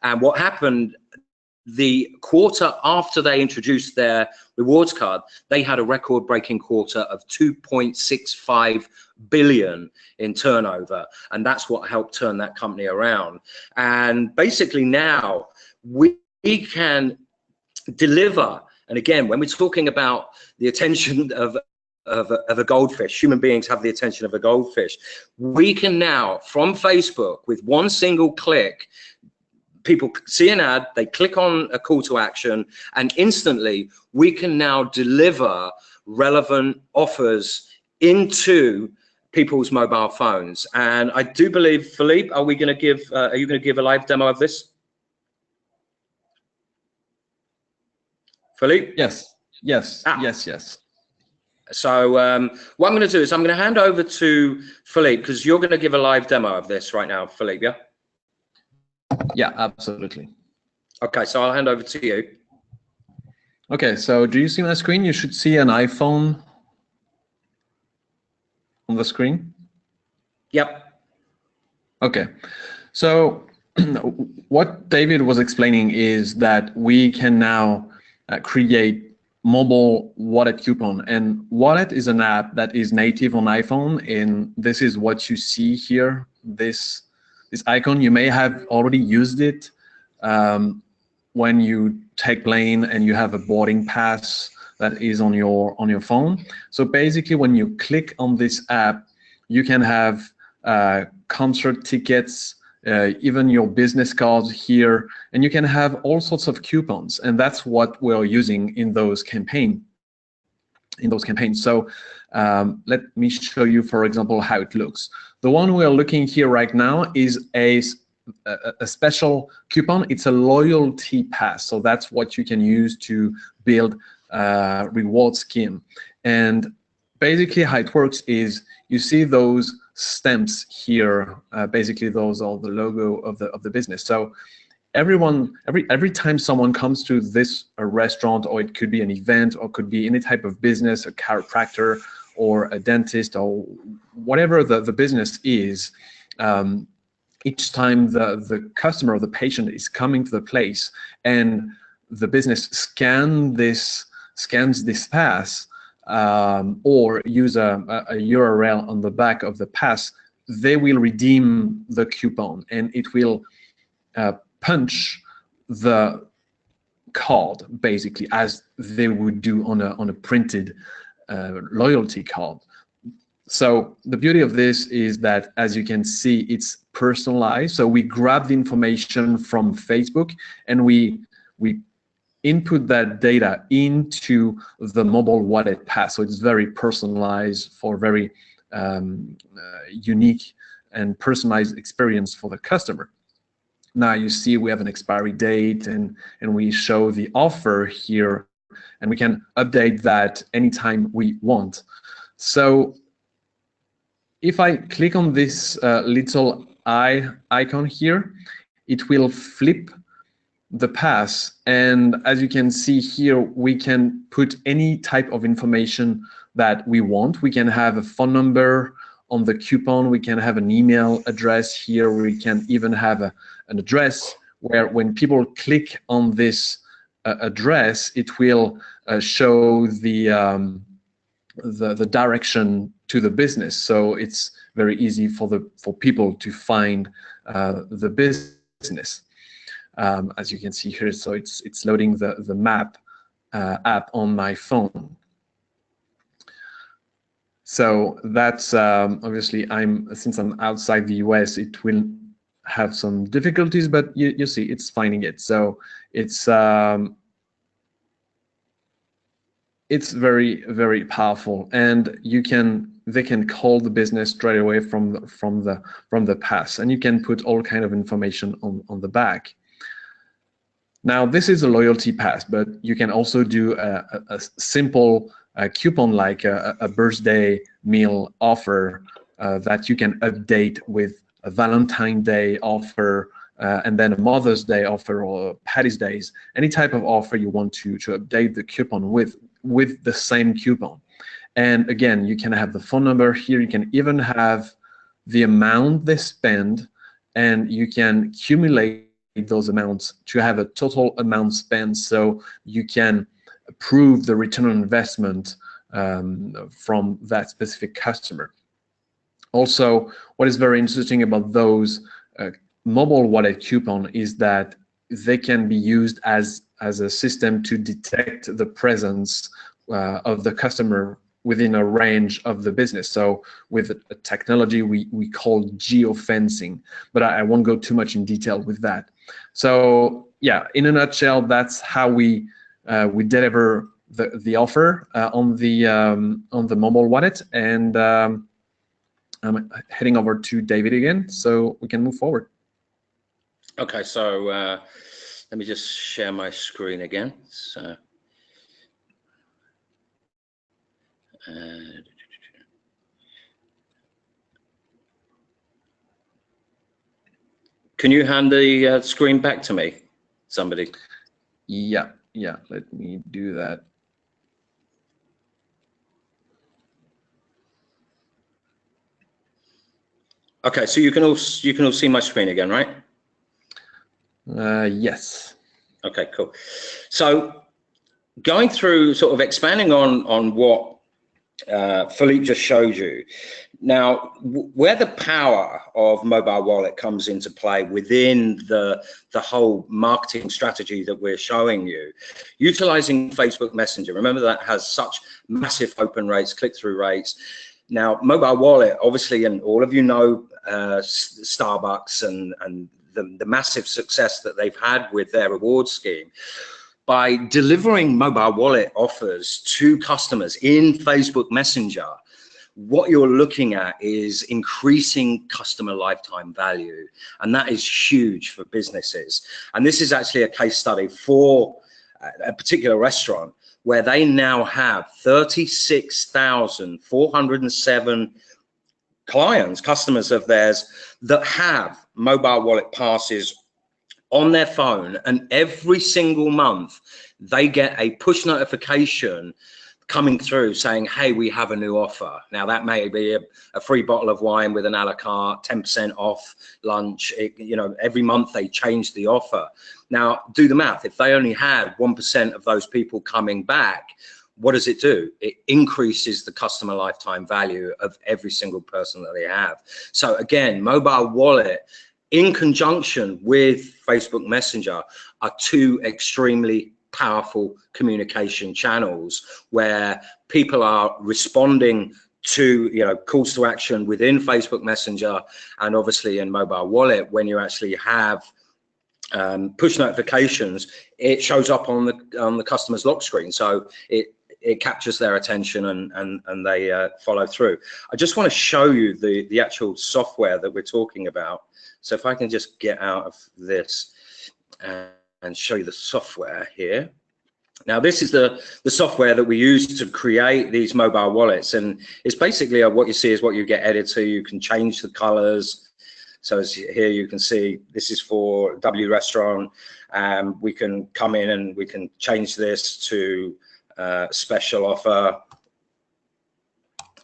And what happened, the quarter after they introduced their rewards card, they had a record-breaking quarter of 2.65 billion in turnover, and that's what helped turn that company around. And basically now we can deliver, and again, when we're talking about the attention of a goldfish, human beings have the attention of a goldfish. We can now, from Facebook, with one single click, people see an ad, they click on a call to action, and instantly we can now deliver relevant offers into people's mobile phones. And I do believe, Philippe, are you going to give a live demo of this? Philippe? Yes. Yes. So what I'm going to do is I'm going to hand over to Philippe because you're going to give a live demo of this right now, Philippe, yeah? Yeah, absolutely. Okay, so I'll hand over to you. Okay, so do you see my screen? You should see an iPhone on the screen. Yep. Okay, so what David was explaining is that we can now create mobile wallet coupon, and wallet is an app that is native on iPhone, and this is what you see here, this icon. You may have already used it when you take plane and you have a boarding pass that is on your phone. So basically, when you click on this app, you can have concert tickets, even your business cards here, and you can have all sorts of coupons, and that's what we're using in those campaigns. So let me show you, for example, how it looks. The one we're looking here right now is a special coupon. It's a loyalty pass, so that's what you can use to build a reward scheme. And basically how it works is you see those stamps here. Basically those are the logo of the business. So every time someone comes to this restaurant, or it could be an event, or could be any type of business, a chiropractor or a dentist, or whatever the business is, each time the customer or the patient is coming to the place and the business scans this pass, or use a URL on the back of the pass, they will redeem the coupon, and it will punch the card basically as they would do on a printed loyalty card. So the beauty of this is that, as you can see, it's personalized. So we grab the information from Facebook and we input that data into the mobile wallet pass. So it's very personalized for very unique and personalized experience for the customer. Now you see we have an expiry date, and we show the offer here, and we can update that anytime we want. So if I click on this little eye icon here, it will flip the pass, and as you can see here, we can put any type of information that we want. We can have a phone number on the coupon, we can have an email address here, we can even have an address where when people click on this address, it will show the direction to the business. So it's very easy for people to find the business. As you can see here, so it's loading the map app on my phone. So that's obviously since I'm outside the US, it will have some difficulties, but you see it's finding it. So it's very, very powerful, and they can call the business straight away from the pass, and you can put all kind of information on the back. Now this is a loyalty pass, but you can also do a simple coupon like a birthday meal offer that you can update with a Valentine's Day offer, and then a Mother's Day offer, or Paddy's Days, any type of offer you want to update the coupon with the same coupon. And again, you can have the phone number here, you can even have the amount they spend, and you can accumulate those amounts to have a total amount spent, so you can prove the return on investment from that specific customer. Also, what is very interesting about those mobile wallet coupon is that they can be used as a system to detect the presence of the customer within a range of the business. So with a technology we call geofencing, but I won't go too much in detail with that. So yeah, in a nutshell, that's how we deliver the offer on the mobile wallet. And I'm heading over to David again, so we can move forward. Okay, so let me just share my screen again. So, can you hand the screen back to me, somebody? Yeah, let me do that. Okay, so you can all see my screen again, right? Yes. Okay, cool. So going through, sort of expanding on what Philippe just showed you, Now, where the power of mobile wallet comes into play within the whole marketing strategy that we're showing you, utilizing Facebook Messenger, remember that has such massive open rates, click-through rates. Now, mobile wallet, obviously, and all of you know Starbucks and the massive success that they've had with their reward scheme. By delivering mobile wallet offers to customers in Facebook Messenger, what you're looking at is increasing customer lifetime value, and that is huge for businesses. And this is actually a case study for a particular restaurant where they now have 36,407 customers of theirs that have mobile wallet passes on their phone, and every single month they get a push notification coming through saying, hey, we have a new offer. Now that may be a free bottle of wine with an a la carte, 10% off lunch. You know, every month they change the offer. Now do the math. If they only had 1% of those people coming back, what does it do? It increases the customer lifetime value of every single person that they have. So again, mobile wallet in conjunction with Facebook Messenger are two extremely powerful communication channels where people are responding to, you know, calls to action within Facebook Messenger, and obviously in mobile wallet, when you actually have push notifications, it shows up on the customer's lock screen, so it captures their attention and they follow through. I just want to show you the actual software that we're talking about. So if I can just get out of this and show you the software here. Now this is the software that we use to create these mobile wallets, and it's basically what you see is what you get added to. You can change the colors. So as here you can see, this is for W restaurant. We can come in and we can change this to special offer.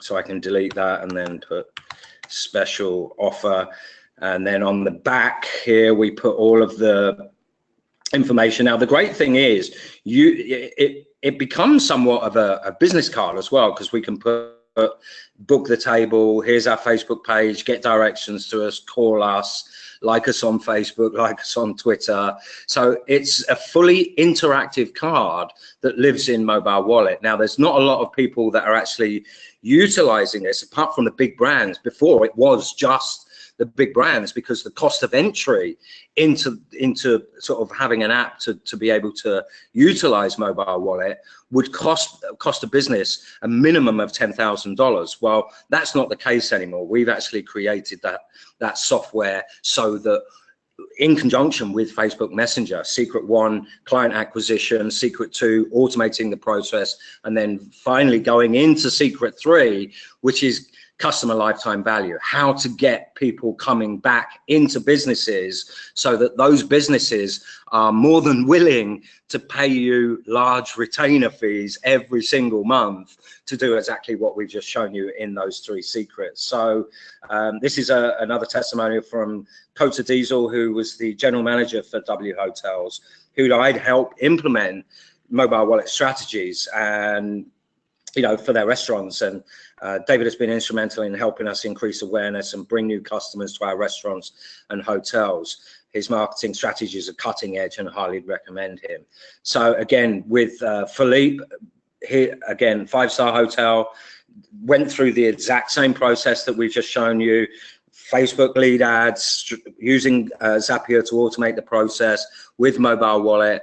So I can delete that and then put special offer. And then on the back here, we put all of the information. Now, the great thing is it becomes somewhat of a business card as well, because we can put book the table, here's our Facebook page, get directions to us, call us, like us on Facebook, like us on Twitter. So it's a fully interactive card that lives in mobile wallet. Now, there's not a lot of people that are actually utilizing this, apart from the big brands. Before, it was just the big brands, because the cost of entry into sort of having an app to be able to utilize mobile wallet would cost a business a minimum of $10,000. Well, that's not the case anymore. We've actually created that software so that in conjunction with Facebook Messenger, Secret 1, client acquisition, Secret 2, automating the process, and then finally going into Secret 3, which is customer lifetime value, how to get people coming back into businesses so that those businesses are more than willing to pay you large retainer fees every single month to do exactly what we've just shown you in those 3 secrets. So this is another testimonial from Kota Diesel, who was the general manager for W Hotels, who I'd help implement mobile wallet strategies and, you know, for their restaurants. And David has been instrumental in helping us increase awareness and bring new customers to our restaurants and hotels. His marketing strategies are cutting edge and highly recommend him. So again, with Philippe, here again, 5-star hotel, went through the exact same process that we've just shown you. Facebook lead ads, using Zapier to automate the process with mobile wallet.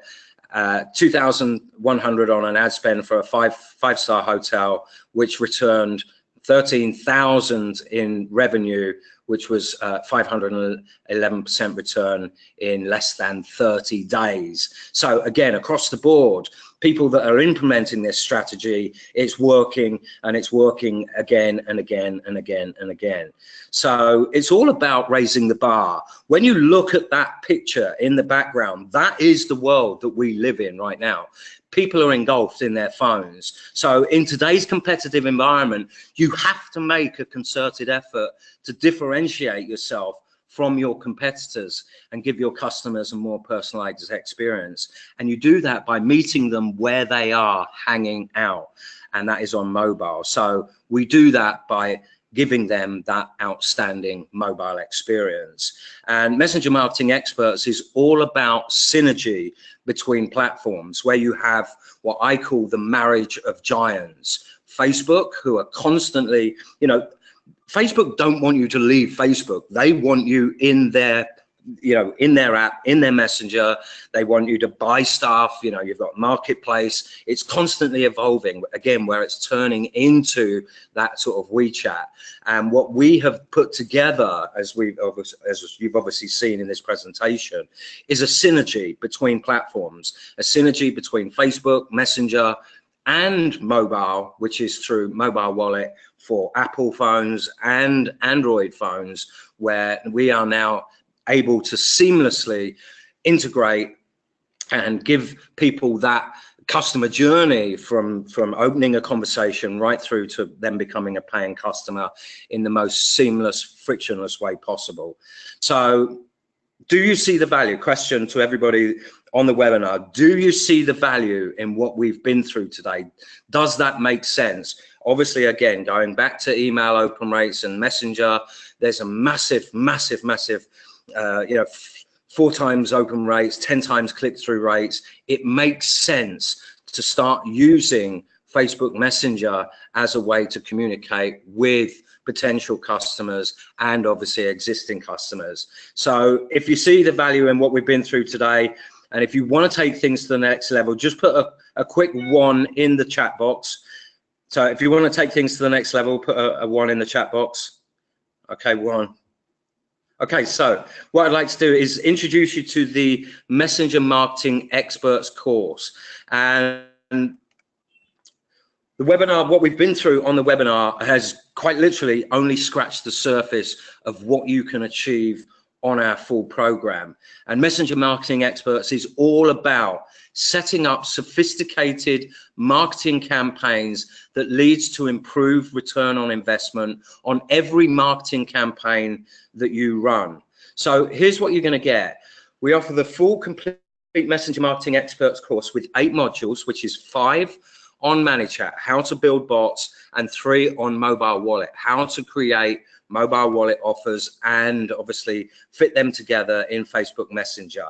2,100 on an ad spend for a five-star hotel, which returned 13,000 in revenue, which was 511% return in less than 30 days. So again, across the board, people that are implementing this strategy, it's working, and it's working again and again and again and again. So it's all about raising the bar. When you look at that picture in the background, that is the world that we live in right now. People are engulfed in their phones. So in today's competitive environment, you have to make a concerted effort to differentiate yourself from your competitors and give your customers a more personalized experience. And you do that by meeting them where they are hanging out, and that is on mobile. So we do that by giving them that outstanding mobile experience. And Messenger Marketing Experts is all about synergy between platforms, where you have what I call the marriage of giants. Facebook, who are constantly, Facebook don't want you to leave Facebook. They want you in their, in their app, in their messenger. They want you to buy stuff. You've got marketplace. It's constantly evolving, again, where it's turning into that sort of WeChat. And what we have put together, as you've obviously seen in this presentation, is a synergy between platforms, a synergy between Facebook, Messenger, and mobile, which is through mobile wallet for Apple phones and Android phones, where we are now able to seamlessly integrate and give people that customer journey from opening a conversation right through to them becoming a paying customer in the most seamless, frictionless way possible. So do you see the value? Question to everybody on the webinar. Do you see the value in what we've been through today? Does that make sense? Obviously, again, going back to email open rates and Messenger, there's a massive 4 times open rates, 10 times click-through rates. It makes sense to start using Facebook Messenger as a way to communicate with potential customers and obviously existing customers. So if you see the value in what we've been through today, and if you want to take things to the next level, just put a quick 1 in the chat box. So if you want to take things to the next level, put a 1 in the chat box. Okay, 1. Okay, so what I'd like to do is introduce you to the Messenger Marketing Experts course. And the webinar, what we've been through on the webinar has quite literally only scratched the surface of what you can achieve on our full program. And Messenger Marketing Experts is all about setting up sophisticated marketing campaigns that leads to improved return on investment on every marketing campaign that you run. So here's what you're going to get. We offer the full complete Messenger Marketing Experts course with 8 modules, which is 5 on ManyChat, how to build bots, and 3 on mobile wallet, how to create mobile wallet offers and obviously fit them together in Facebook Messenger.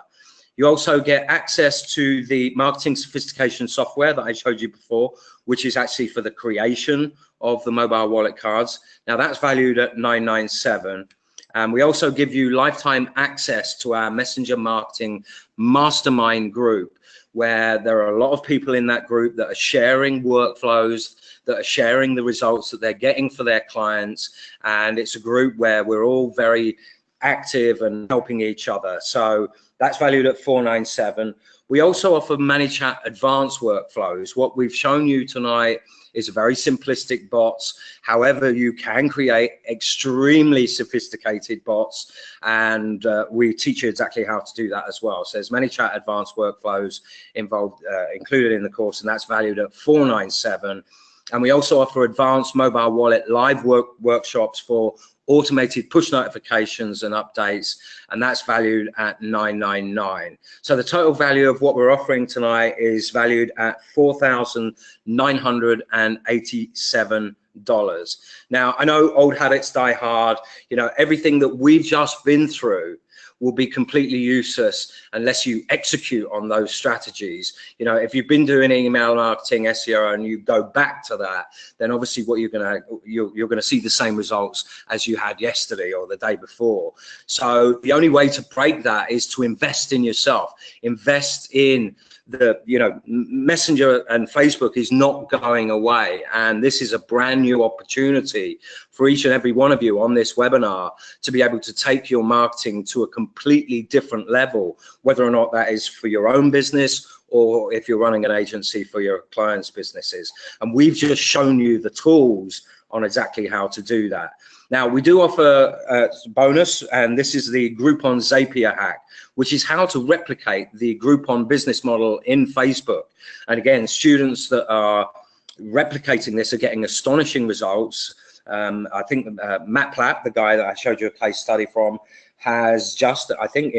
You also get access to the marketing sophistication software that I showed you before, which is actually for the creation of the mobile wallet cards. Now that's valued at $997. And we also give you lifetime access to our Messenger Marketing Mastermind group, where there are a lot of people in that group that are sharing workflows, that are sharing the results that they're getting for their clients. And it's a group where we're all very active and helping each other. So that's valued at $497. We also offer ManyChat advanced workflows. What we've shown you tonight is very simplistic bots. However, you can create extremely sophisticated bots, and we teach you exactly how to do that as well. So there's ManyChat advanced workflows involved, included in the course, and that's valued at $497. And we also offer advanced mobile wallet live workshops for automated push notifications and updates, and that's valued at $999. So the total value of what we're offering tonight is valued at $4,987. Now, I know old habits die hard. Everything that we've just been through will be completely useless unless you execute on those strategies. If you've been doing email marketing, SEO, and you go back to that, then obviously what you're gonna see the same results as you had yesterday or the day before. So the only way to break that is to invest in yourself, invest in Messenger and Facebook is not going away, and this is a brand new opportunity for each and every one of you on this webinar to be able to take your marketing to a completely different level, whether or not that is for your own business or if you're running an agency for your clients' businesses. And we've just shown you the tools on exactly how to do that. Now, we do offer a bonus, and this is the Groupon Zapier hack, which is how to replicate the Groupon business model in Facebook. And again, students that are replicating this are getting astonishing results. I think Matt Platt, the guy that I showed you a case study from, has just, I think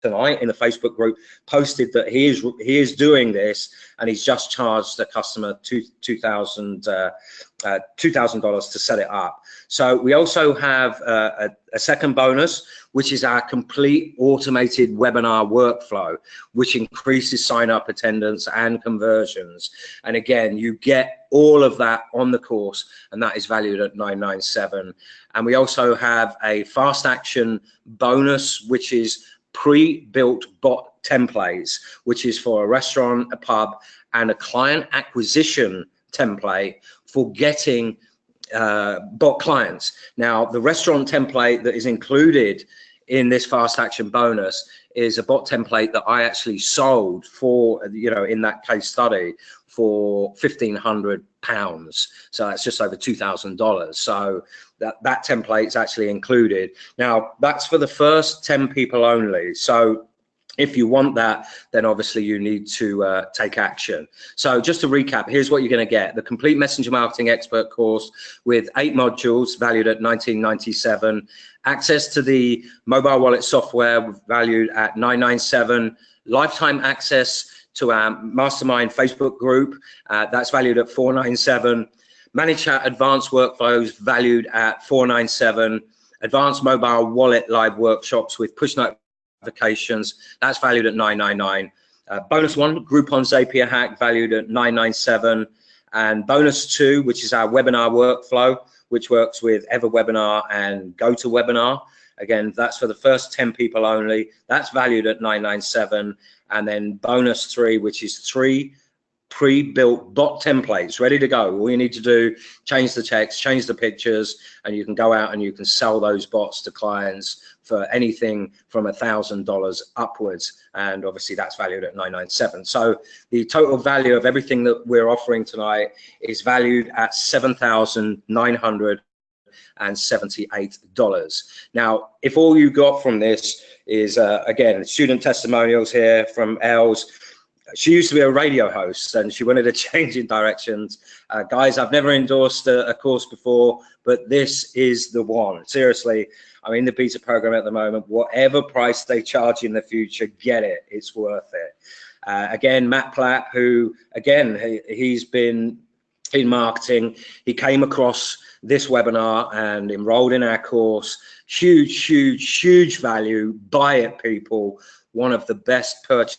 tonight in the Facebook group posted that he is doing this, and he's just charged the customer $2,000 to set it up. So we also have a second bonus, which is our complete automated webinar workflow, which increases sign-up attendance and conversions. And again, you get all of that on the course, and that is valued at $997. And we also have a fast action bonus, which is pre-built bot templates, which is for a restaurant, a pub, and a client acquisition template for getting bot clients. Now, the restaurant template that is included in this fast action bonus is a bot template that I actually sold for, in that case study for £1,500. So that's just over $2,000. So that template is actually included. Now, that's for the first 10 people only. So if you want that, then obviously you need to take action. So just to recap, here's what you're going to get: the complete messenger marketing expert course with 8 modules valued at $1997, access to the mobile wallet software valued at $997, lifetime access to our mastermind Facebook group, that's valued at $497, managed chat advanced workflows valued at $497, advanced mobile wallet live workshops with push notifications, that's valued at $999. Bonus 1, Groupon Zapier hack, valued at $997, and bonus 2, which is our webinar workflow, which works with EverWebinar and GoToWebinar. Again, that's for the first 10 people only, that's valued at $997. And then bonus 3, which is 3 pre-built bot templates ready to go. All you need to do, change the text, change the pictures, and you can go out and you can sell those bots to clients for anything from $1,000 upwards. And obviously that's valued at $997. So the total value of everything that we're offering tonight is valued at $7,978. Now, if all you got from this is, again, student testimonials here from Els. She used to be a radio host and she wanted to change in directions. Guys, I've never endorsed a course before, but this is the one. Seriously, I'm in the beta program at the moment. Whatever price they charge in the future, get it. It's worth it. Again, Matt Platt, who, again, he's been in marketing. He came across this webinar and enrolled in our course. Huge, huge, huge value. Buy it, people. One of the best purchases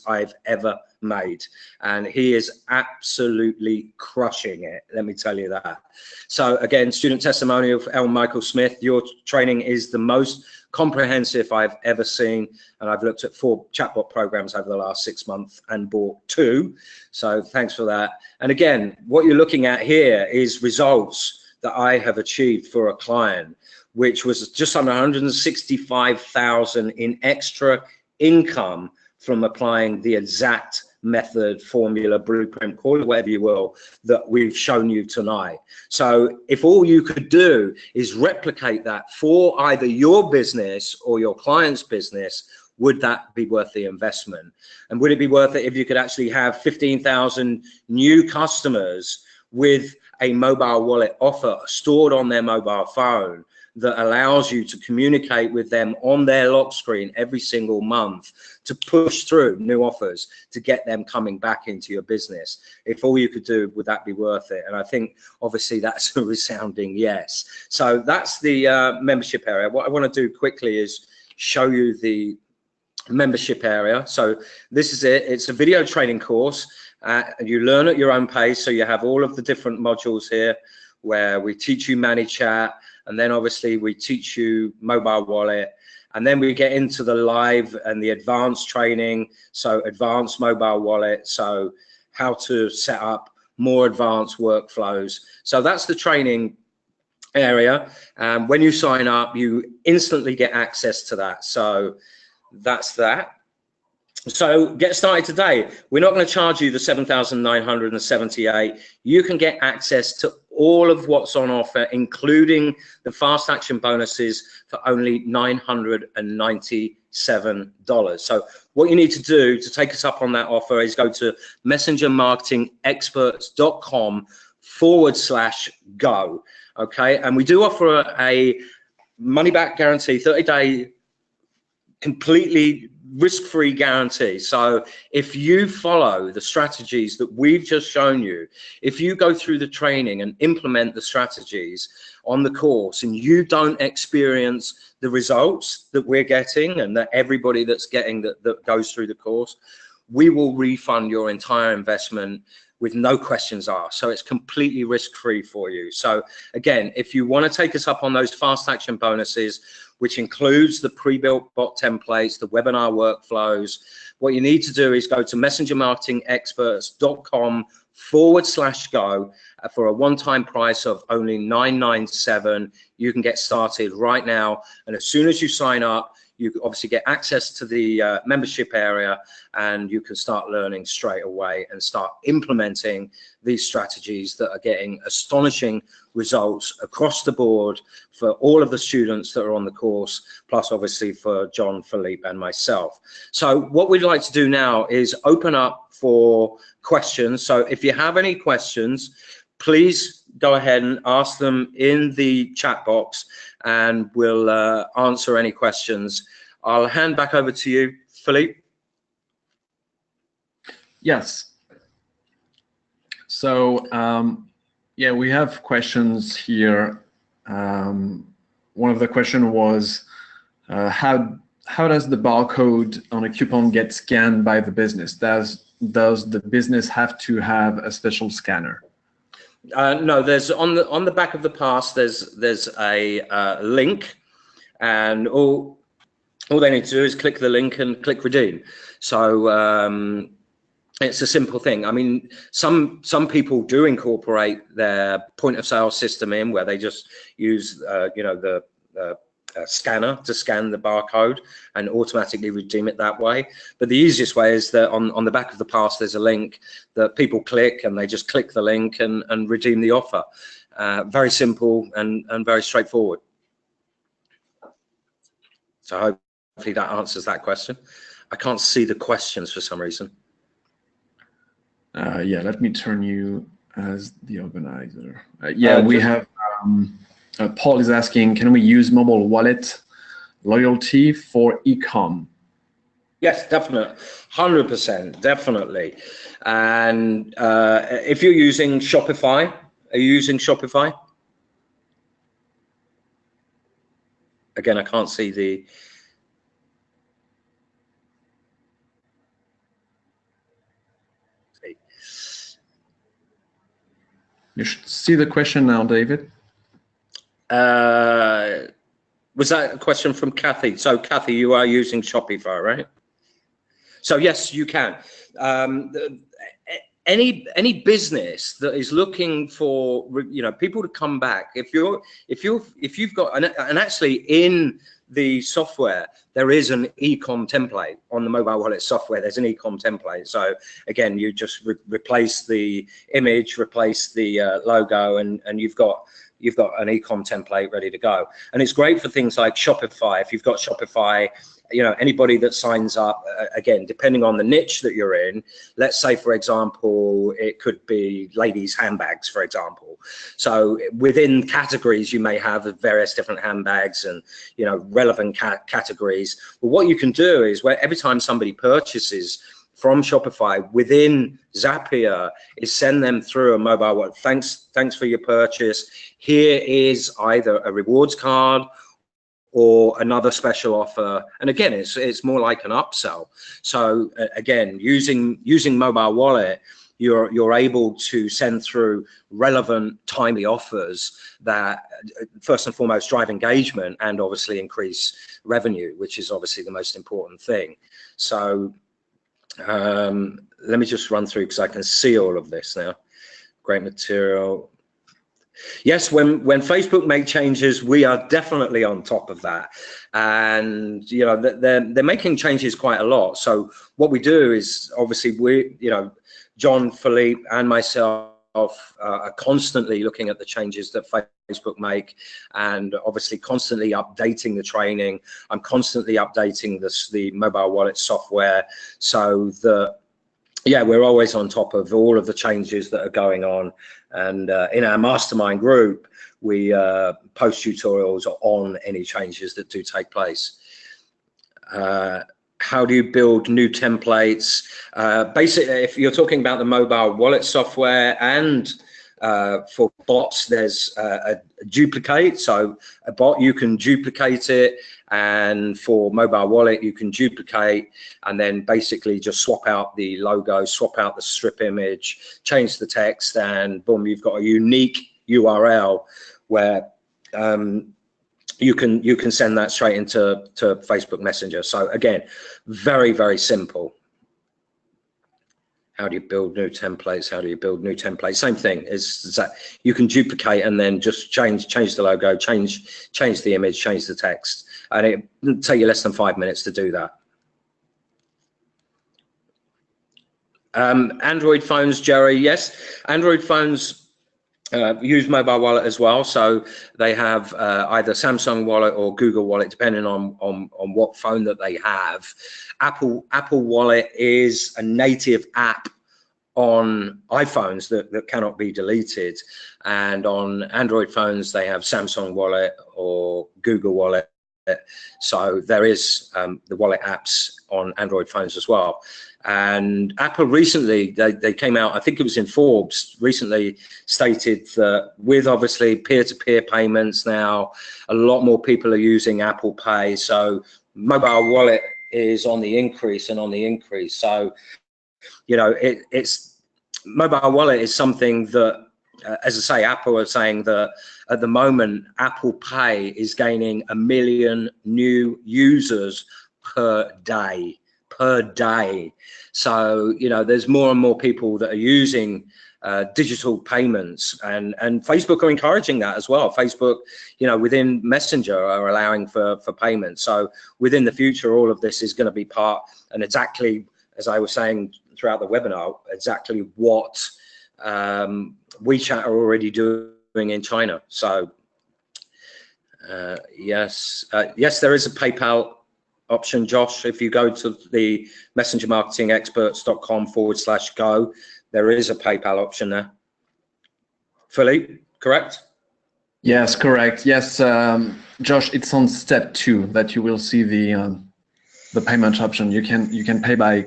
I've ever made, and he is absolutely crushing it, let me tell you that. So again, student testimonial for L. Michael Smith. Your training is the most comprehensive I've ever seen, and I've looked at 4 chatbot programs over the last 6 months and bought 2, so thanks for that. And again, what you're looking at here is results that I have achieved for a client, which was just under 165,000 in extra income from applying the exact method, formula, blueprint, call it whatever you will, that we've shown you tonight. So if all you could do is replicate that for either your business or your client's business, would that be worth the investment? And would it be worth it if you could actually have 15,000 new customers with a mobile wallet offer stored on their mobile phone that allows you to communicate with them on their lock screen every single month to push through new offers to get them coming back into your business? If all you could do, would that be worth it? And I think obviously that's a resounding yes. So that's the membership area. What I want to do quickly is show you the membership area. So this is it. It's a video training course. You learn at your own pace. So you have all of the different modules here where we teach you manage chat, and then obviously we teach you mobile wallet, and then we get into the live and the advanced training. So advanced mobile wallet, so how to set up more advanced workflows. So that's the training area. When you sign up, you instantly get access to that. So that's that. So get started today. We're not going to charge you the $7,978. You can get access to all of what's on offer, including the fast action bonuses, for only $997. So what you need to do to take us up on that offer is go to messengermarketingexperts.com/go. Okay, and we do offer a money back guarantee, 30-day completely risk-free guarantee. So if you follow the strategies that we've just shown you, if you go through the training and implement the strategies on the course and you don't experience the results that we're getting and that everybody that's getting that goes through the course, we will refund your entire investment with no questions asked. So it's completely risk-free for you. So again, if you want to take us up on those fast action bonuses, which includes the pre-built bot templates, the webinar workflows, what you need to do is go to messengermarketingexperts.com/go for a one-time price of only $997. You can get started right now. And as soon as you sign up, you obviously get access to the membership area, and you can start learning straight away and start implementing these strategies that are getting astonishing results across the board for all of the students that are on the course, plus obviously for John, Philippe, and myself. So what we'd like to do now is open up for questions. So if you have any questions, please go ahead and ask them in the chat box, and we'll answer any questions. I'll hand back over to you, Philippe. Yes. So yeah, we have questions here. One of the question was, how does the barcode on a coupon get scanned by the business? Does the business have to have a special scanner? No, there's on the back of the pass. There's a link, and all they need to do is click the link and click redeem. So it's a simple thing. I mean, some people do incorporate their point of sale system in, where they just use you know, the scanner to scan the barcode and automatically redeem it that way. But the easiest way is that on the back of the pass there's a link that people click, and they just click the link and redeem the offer. Very simple and very straightforward. So hopefully that answers that question. I can't see the questions for some reason. Yeah, let me turn you as the organizer. Yeah, we have Paul is asking, can we use mobile wallet loyalty for e-com? Yes, definitely, 100%, definitely. And if you're using Shopify, are you using Shopify? Again, I can't see the. You should see the question now, David. Was that a question from Kathy? So Kathy, you are using Shopify, right? So yes, you can. Any business that is looking for, you know, people to come back, if you've got, and actually in the software there is an e-com template on the mobile wallet software. There's an e-com template. So again, you just replace the image, replace the logo, and you've got an e-com template ready to go. And it's great for things like Shopify. If you've got Shopify, you know, anybody that signs up, again, depending on the niche that you're in, let's say, for example, it could be ladies' handbags, for example. So within categories, you may have various different handbags and, you know, relevant categories. Well, what you can do is, where every time somebody purchases from Shopify within Zapier, is send them through a mobile wallet. Thanks for your purchase. Here is either a rewards card or another special offer. And again, it's more like an upsell. So again, using mobile wallet, you're able to send through relevant, timely offers that first and foremost drive engagement and obviously increase revenue, which is obviously the most important thing. So let me just run through, because I can see all of this now. Great material. Yes, when Facebook make changes, we are definitely on top of that, and you know, they're making changes quite a lot. So what we do is, obviously, you know, John, Philippe, and myself are constantly looking at the changes that Facebook make, and obviously constantly updating the training. I'm constantly updating the mobile wallet software, so that, yeah, we're always on top of all of the changes that are going on. And in our mastermind group, we post tutorials on any changes that do take place. how do you build new templates? Basically, if you're talking about the mobile wallet software and for bots, there's a duplicate. So a bot, you can duplicate it, and for mobile wallet, you can duplicate and then basically just swap out the logo, swap out the strip image, change the text, and boom, you've got a unique URL where you can send that straight into Facebook Messenger. So again, very, very simple. How do you build new templates? How do you build new templates? Same thing, is that you can duplicate and then just change the logo, change the image, change the text, and it'll take you less than 5 minutes to do that. Android phones, Jerry, yes. Android phones use mobile wallet as well, so they have either Samsung Wallet or Google Wallet, depending on what phone that they have. Apple Wallet is a native app on iPhones that cannot be deleted, and on Android phones they have Samsung Wallet or Google Wallet. So there is the wallet apps on Android phones as well. And Apple recently, they came out, I think it was in Forbes, recently stated that with obviously peer-to-peer payments now, a lot more people are using Apple Pay. So mobile wallet is on the increase and on the increase. So, you know, it's mobile wallet is something that, as I say, Apple are saying that at the moment, Apple Pay is gaining 1 million new users per day. So, you know, there's more and more people that are using digital payments, and Facebook are encouraging that as well. Facebook, you know, within Messenger are allowing for payments. So within the future, all of this is going to be part, and exactly as I was saying throughout the webinar, exactly what WeChat are already doing in China. So yes, there is a PayPal option, Josh. If you go to the messengermarketingexperts.com/go, there is a PayPal option there. Philippe, correct? Yes, correct. Yes, Josh, it's on step 2 that you will see the payment option. You can pay by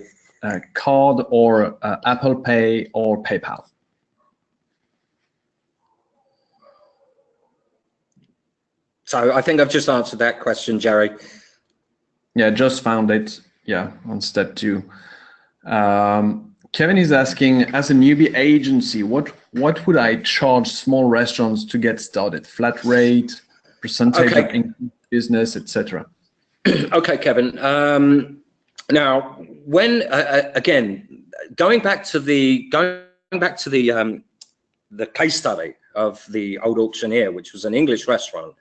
card or Apple Pay or PayPal. So I think I've just answered that question, Jerry. Yeah, just found it. Yeah, on step 2. Kevin is asking, as a newbie agency, what would I charge small restaurants to get started? Flat rate, percentage of income, business, etc. Okay, Kevin. Now, when again, going back to the case study of the old auctioneer, which was an English restaurant,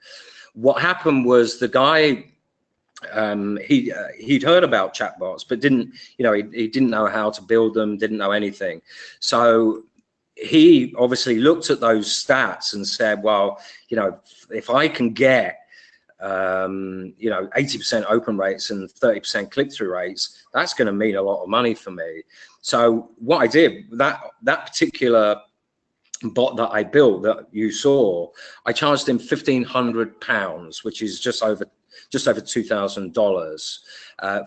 what happened was the guy, he'd heard about chatbots, but didn't, you know, he didn't know how to build them, didn't know anything. So he obviously looked at those stats and said, well, you know, if I can get you know, 80% open rates and 30% click-through rates, that's going to mean a lot of money for me. So what I did, that particular bot that I built that you saw, I charged him £1,500, which is just over $2,000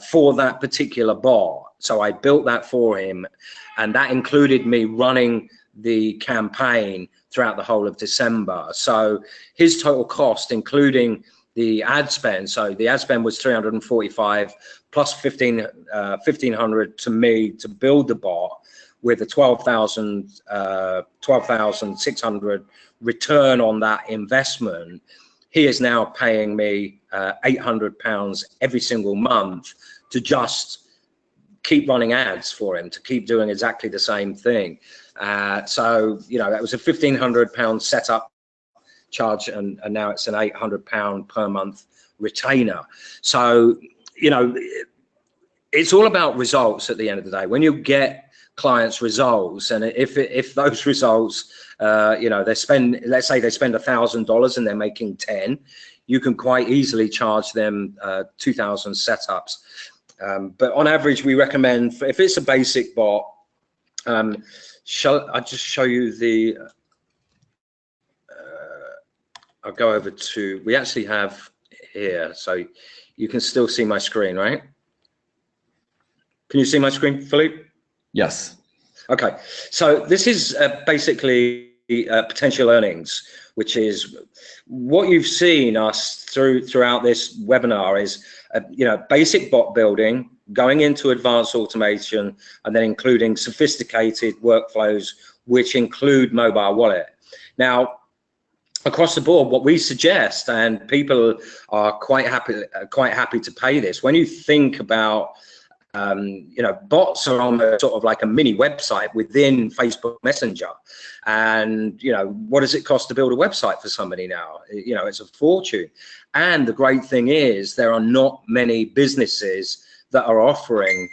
for that particular bot. So I built that for him, and that included me running the campaign throughout the whole of December. So his total cost, including the ad spend, so the ad spend was 345 plus 1,500 to me to build the bot, with a 12,600 return on that investment. He is now paying me £800 every single month to just keep running ads for him, to keep doing exactly the same thing. So, you know, that was a £1,500 setup charge, and now it's an £800 per month retainer. So, you know, it's all about results at the end of the day. When you get clients results, and if those results, you know, let's say they spend $1,000 and they're making 10, you can quite easily charge them 2,000 setups. But on average, we recommend, if it's a basic bot, I'll just show you the, I'll go over to, we actually have here. So you can still see my screen, right? Can you see my screen, Philippe? Yes. Okay, so this is basically potential earnings, which is what you've seen us throughout this webinar is, basic bot building, going into advanced automation, and then including sophisticated workflows, which include mobile wallet. Now, across the board, what we suggest, and people are quite happy to pay this. When you think about bots are on a sort of like a mini website within Facebook Messenger, and what does it cost to build a website for somebody now? It's a fortune. And the great thing is there are not many businesses that are offering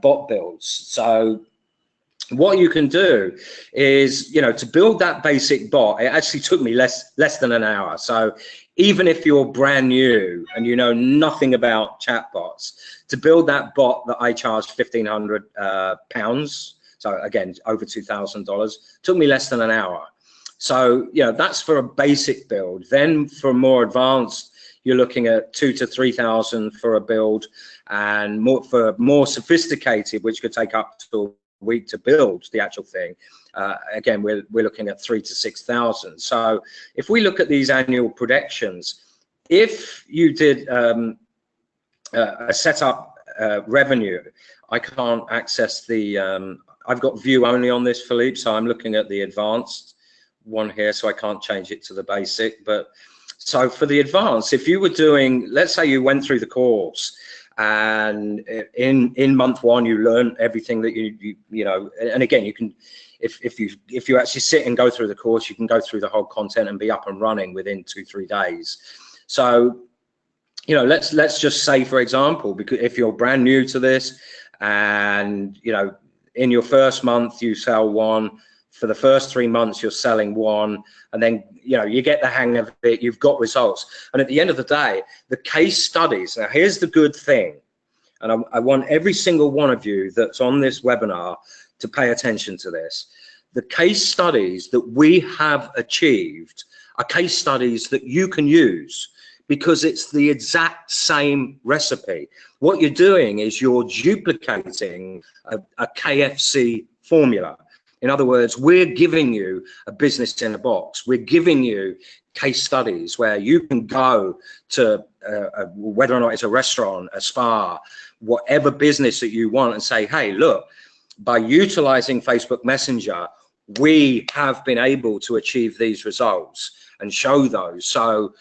bot builds. So what you can do is, to build that basic bot, it actually took me less than an hour. So even if you're brand new and you know nothing about chatbots, to build that bot that I charged £1,500, so again, over $2,000, took me less than an hour. So, that's for a basic build. Then for more advanced, you're looking at 2,000 to 3,000 for a build, and more sophisticated, which could take up to a week to build the actual thing. Again, we're looking at 3,000 to 6,000. So if we look at these annual projections, if you did a setup revenue, I can't access the, I've got view only on this, Philippe, so I'm looking at the advanced one here, so I can't change it to the basic. But so for the advanced, if you were doing, let's say you went through the course, and in month one you learn everything that you know, and again, you can, if you actually sit and go through the course, you can go through the whole content and be up and running within 2-3 days. So let's just say, for example, because if you're brand new to this, and in your first month you sell one, for the first 3 months you're selling one, and then you get the hang of it, you've got results. And at the end of the day, the case studies, now here's the good thing, and I want every single one of you that's on this webinar to pay attention to this. The case studies that we have achieved are case studies that you can use, because it's the exact same recipe. What you're doing is you're duplicating a KFC formula. In other words, we're giving you a business in a box. We're giving you case studies where you can go to whether or not it's a restaurant, a spa, whatever business that you want, and say, hey, look, by utilizing Facebook Messenger, we have been able to achieve these results, and show those. So,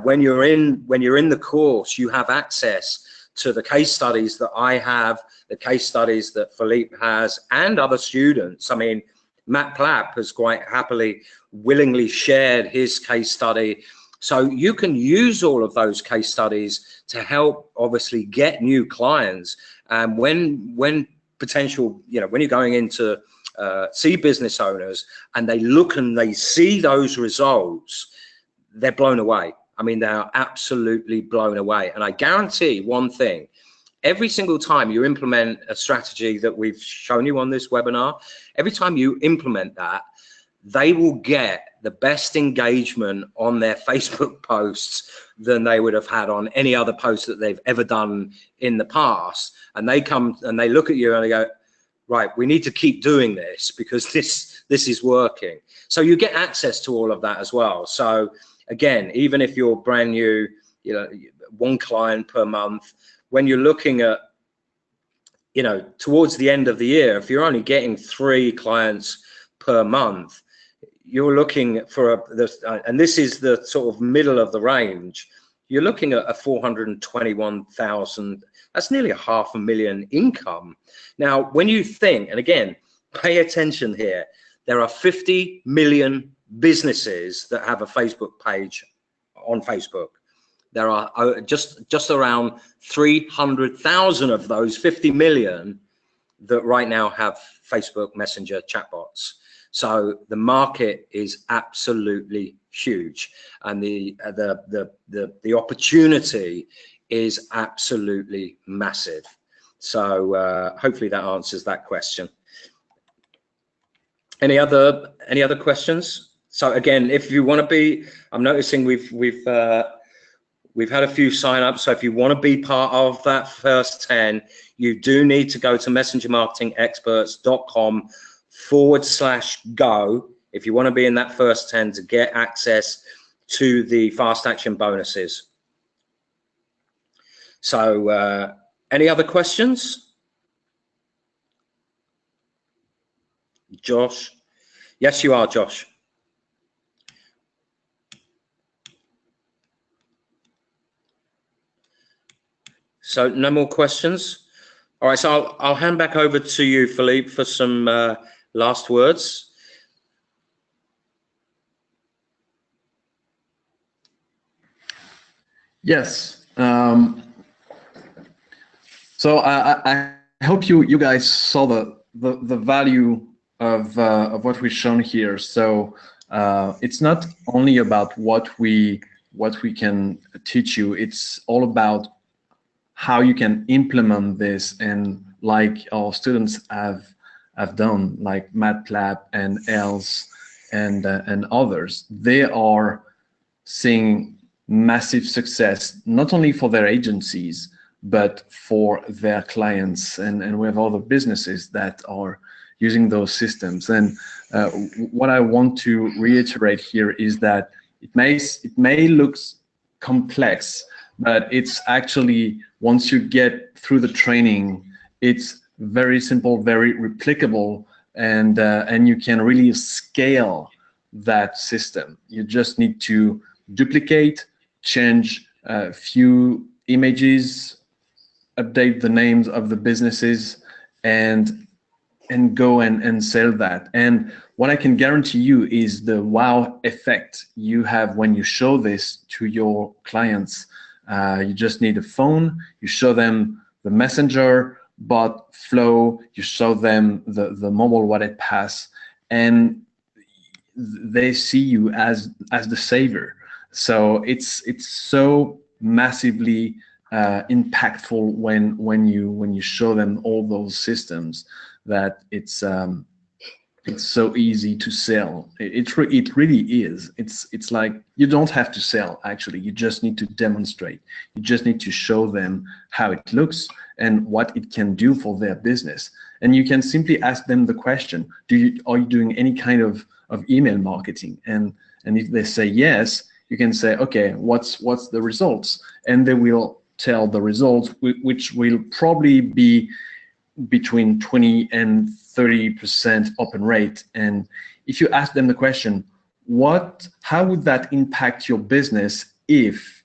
when you're in the course, you have access to the case studies that I have, the case studies that Philippe has, and other students. I mean, Matt Plapp has quite happily, willingly shared his case study. So you can use all of those case studies to help, obviously, get new clients. And when potential, when you're going into see business owners and they look and they see those results, they're blown away. I mean, they are absolutely blown away. And I guarantee one thing, every single time you implement a strategy that we've shown you on this webinar, every time you implement that, they will get the best engagement on their Facebook posts than they would have had on any other post that they've ever done in the past. And they come and they look at you and they go, right, we need to keep doing this because this is working. So you get access to all of that as well. So again, even if you're brand new, one client per month, when you're looking at, towards the end of the year, if you're only getting 3 clients per month, you're looking for and this is the sort of middle of the range, you're looking at a 421,000. That's nearly $500,000 income. Now, when you think, and again, pay attention here, there are 50 million businesses that have a Facebook page on Facebook. There are just around 300,000 of those 50 million that right now have Facebook Messenger chatbots. So the market is absolutely huge, and the opportunity is absolutely massive. So hopefully that answers that question. Any other questions? So again, if you want to be, I'm noticing we've we've had a few sign-ups, so if you want to be part of that first 10, you do need to go to messengermarketingexperts.com/go if you want to be in that first 10 to get access to the fast action bonuses. So any other questions? Josh? Yes, you are, Josh. So no more questions. All right, so I'll hand back over to you, Philippe, for some last words. Yes. So I hope you guys saw the value of what we've shown here. So it's not only about what we can teach you. It's all about how you can implement this, and like our students have done, like MATLAB and ELS and others, they are seeing massive success, not only for their agencies, but for their clients. And we have other businesses that are using those systems. And what I want to reiterate here is that it may look complex, but it's actually, once you get through the training, it's very simple, very replicable, and you can really scale that system. You just need to duplicate, change a few images, update the names of the businesses, and go and sell that. And what I can guarantee you is the wow effect you have when you show this to your clients. You just need a phone, you show them the messenger bot flow, you show them the mobile wallet pass, and they see you as the savior. So it's so massively impactful when you show them all those systems, that it's so easy to sell. It really is. It's like you don't have to sell, actually. You just need to demonstrate. You just need to show them how it looks and what it can do for their business. And you can simply ask them the question, are you doing any kind of email marketing? And if they say yes, you can say, okay, what's the results? And they will tell the results, which will probably be between 20 and 30% open rate. And if you ask them the question, how would that impact your business if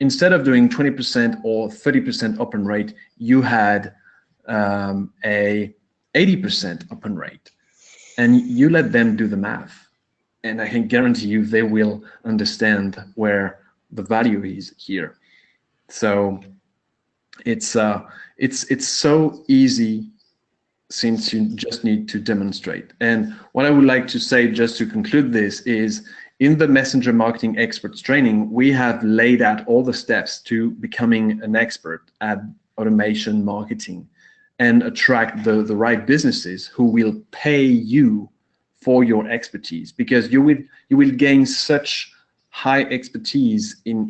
instead of doing 20% or 30% open rate, you had a 80% open rate? And you let them do the math, and I can guarantee you they will understand where the value is here. So it's so easy, since you just need to demonstrate. And what I would like to say, just to conclude this, is in the Messenger Marketing Experts training, we have laid out all the steps to becoming an expert at automation marketing and attract the right businesses who will pay you for your expertise, because you will gain such high expertise in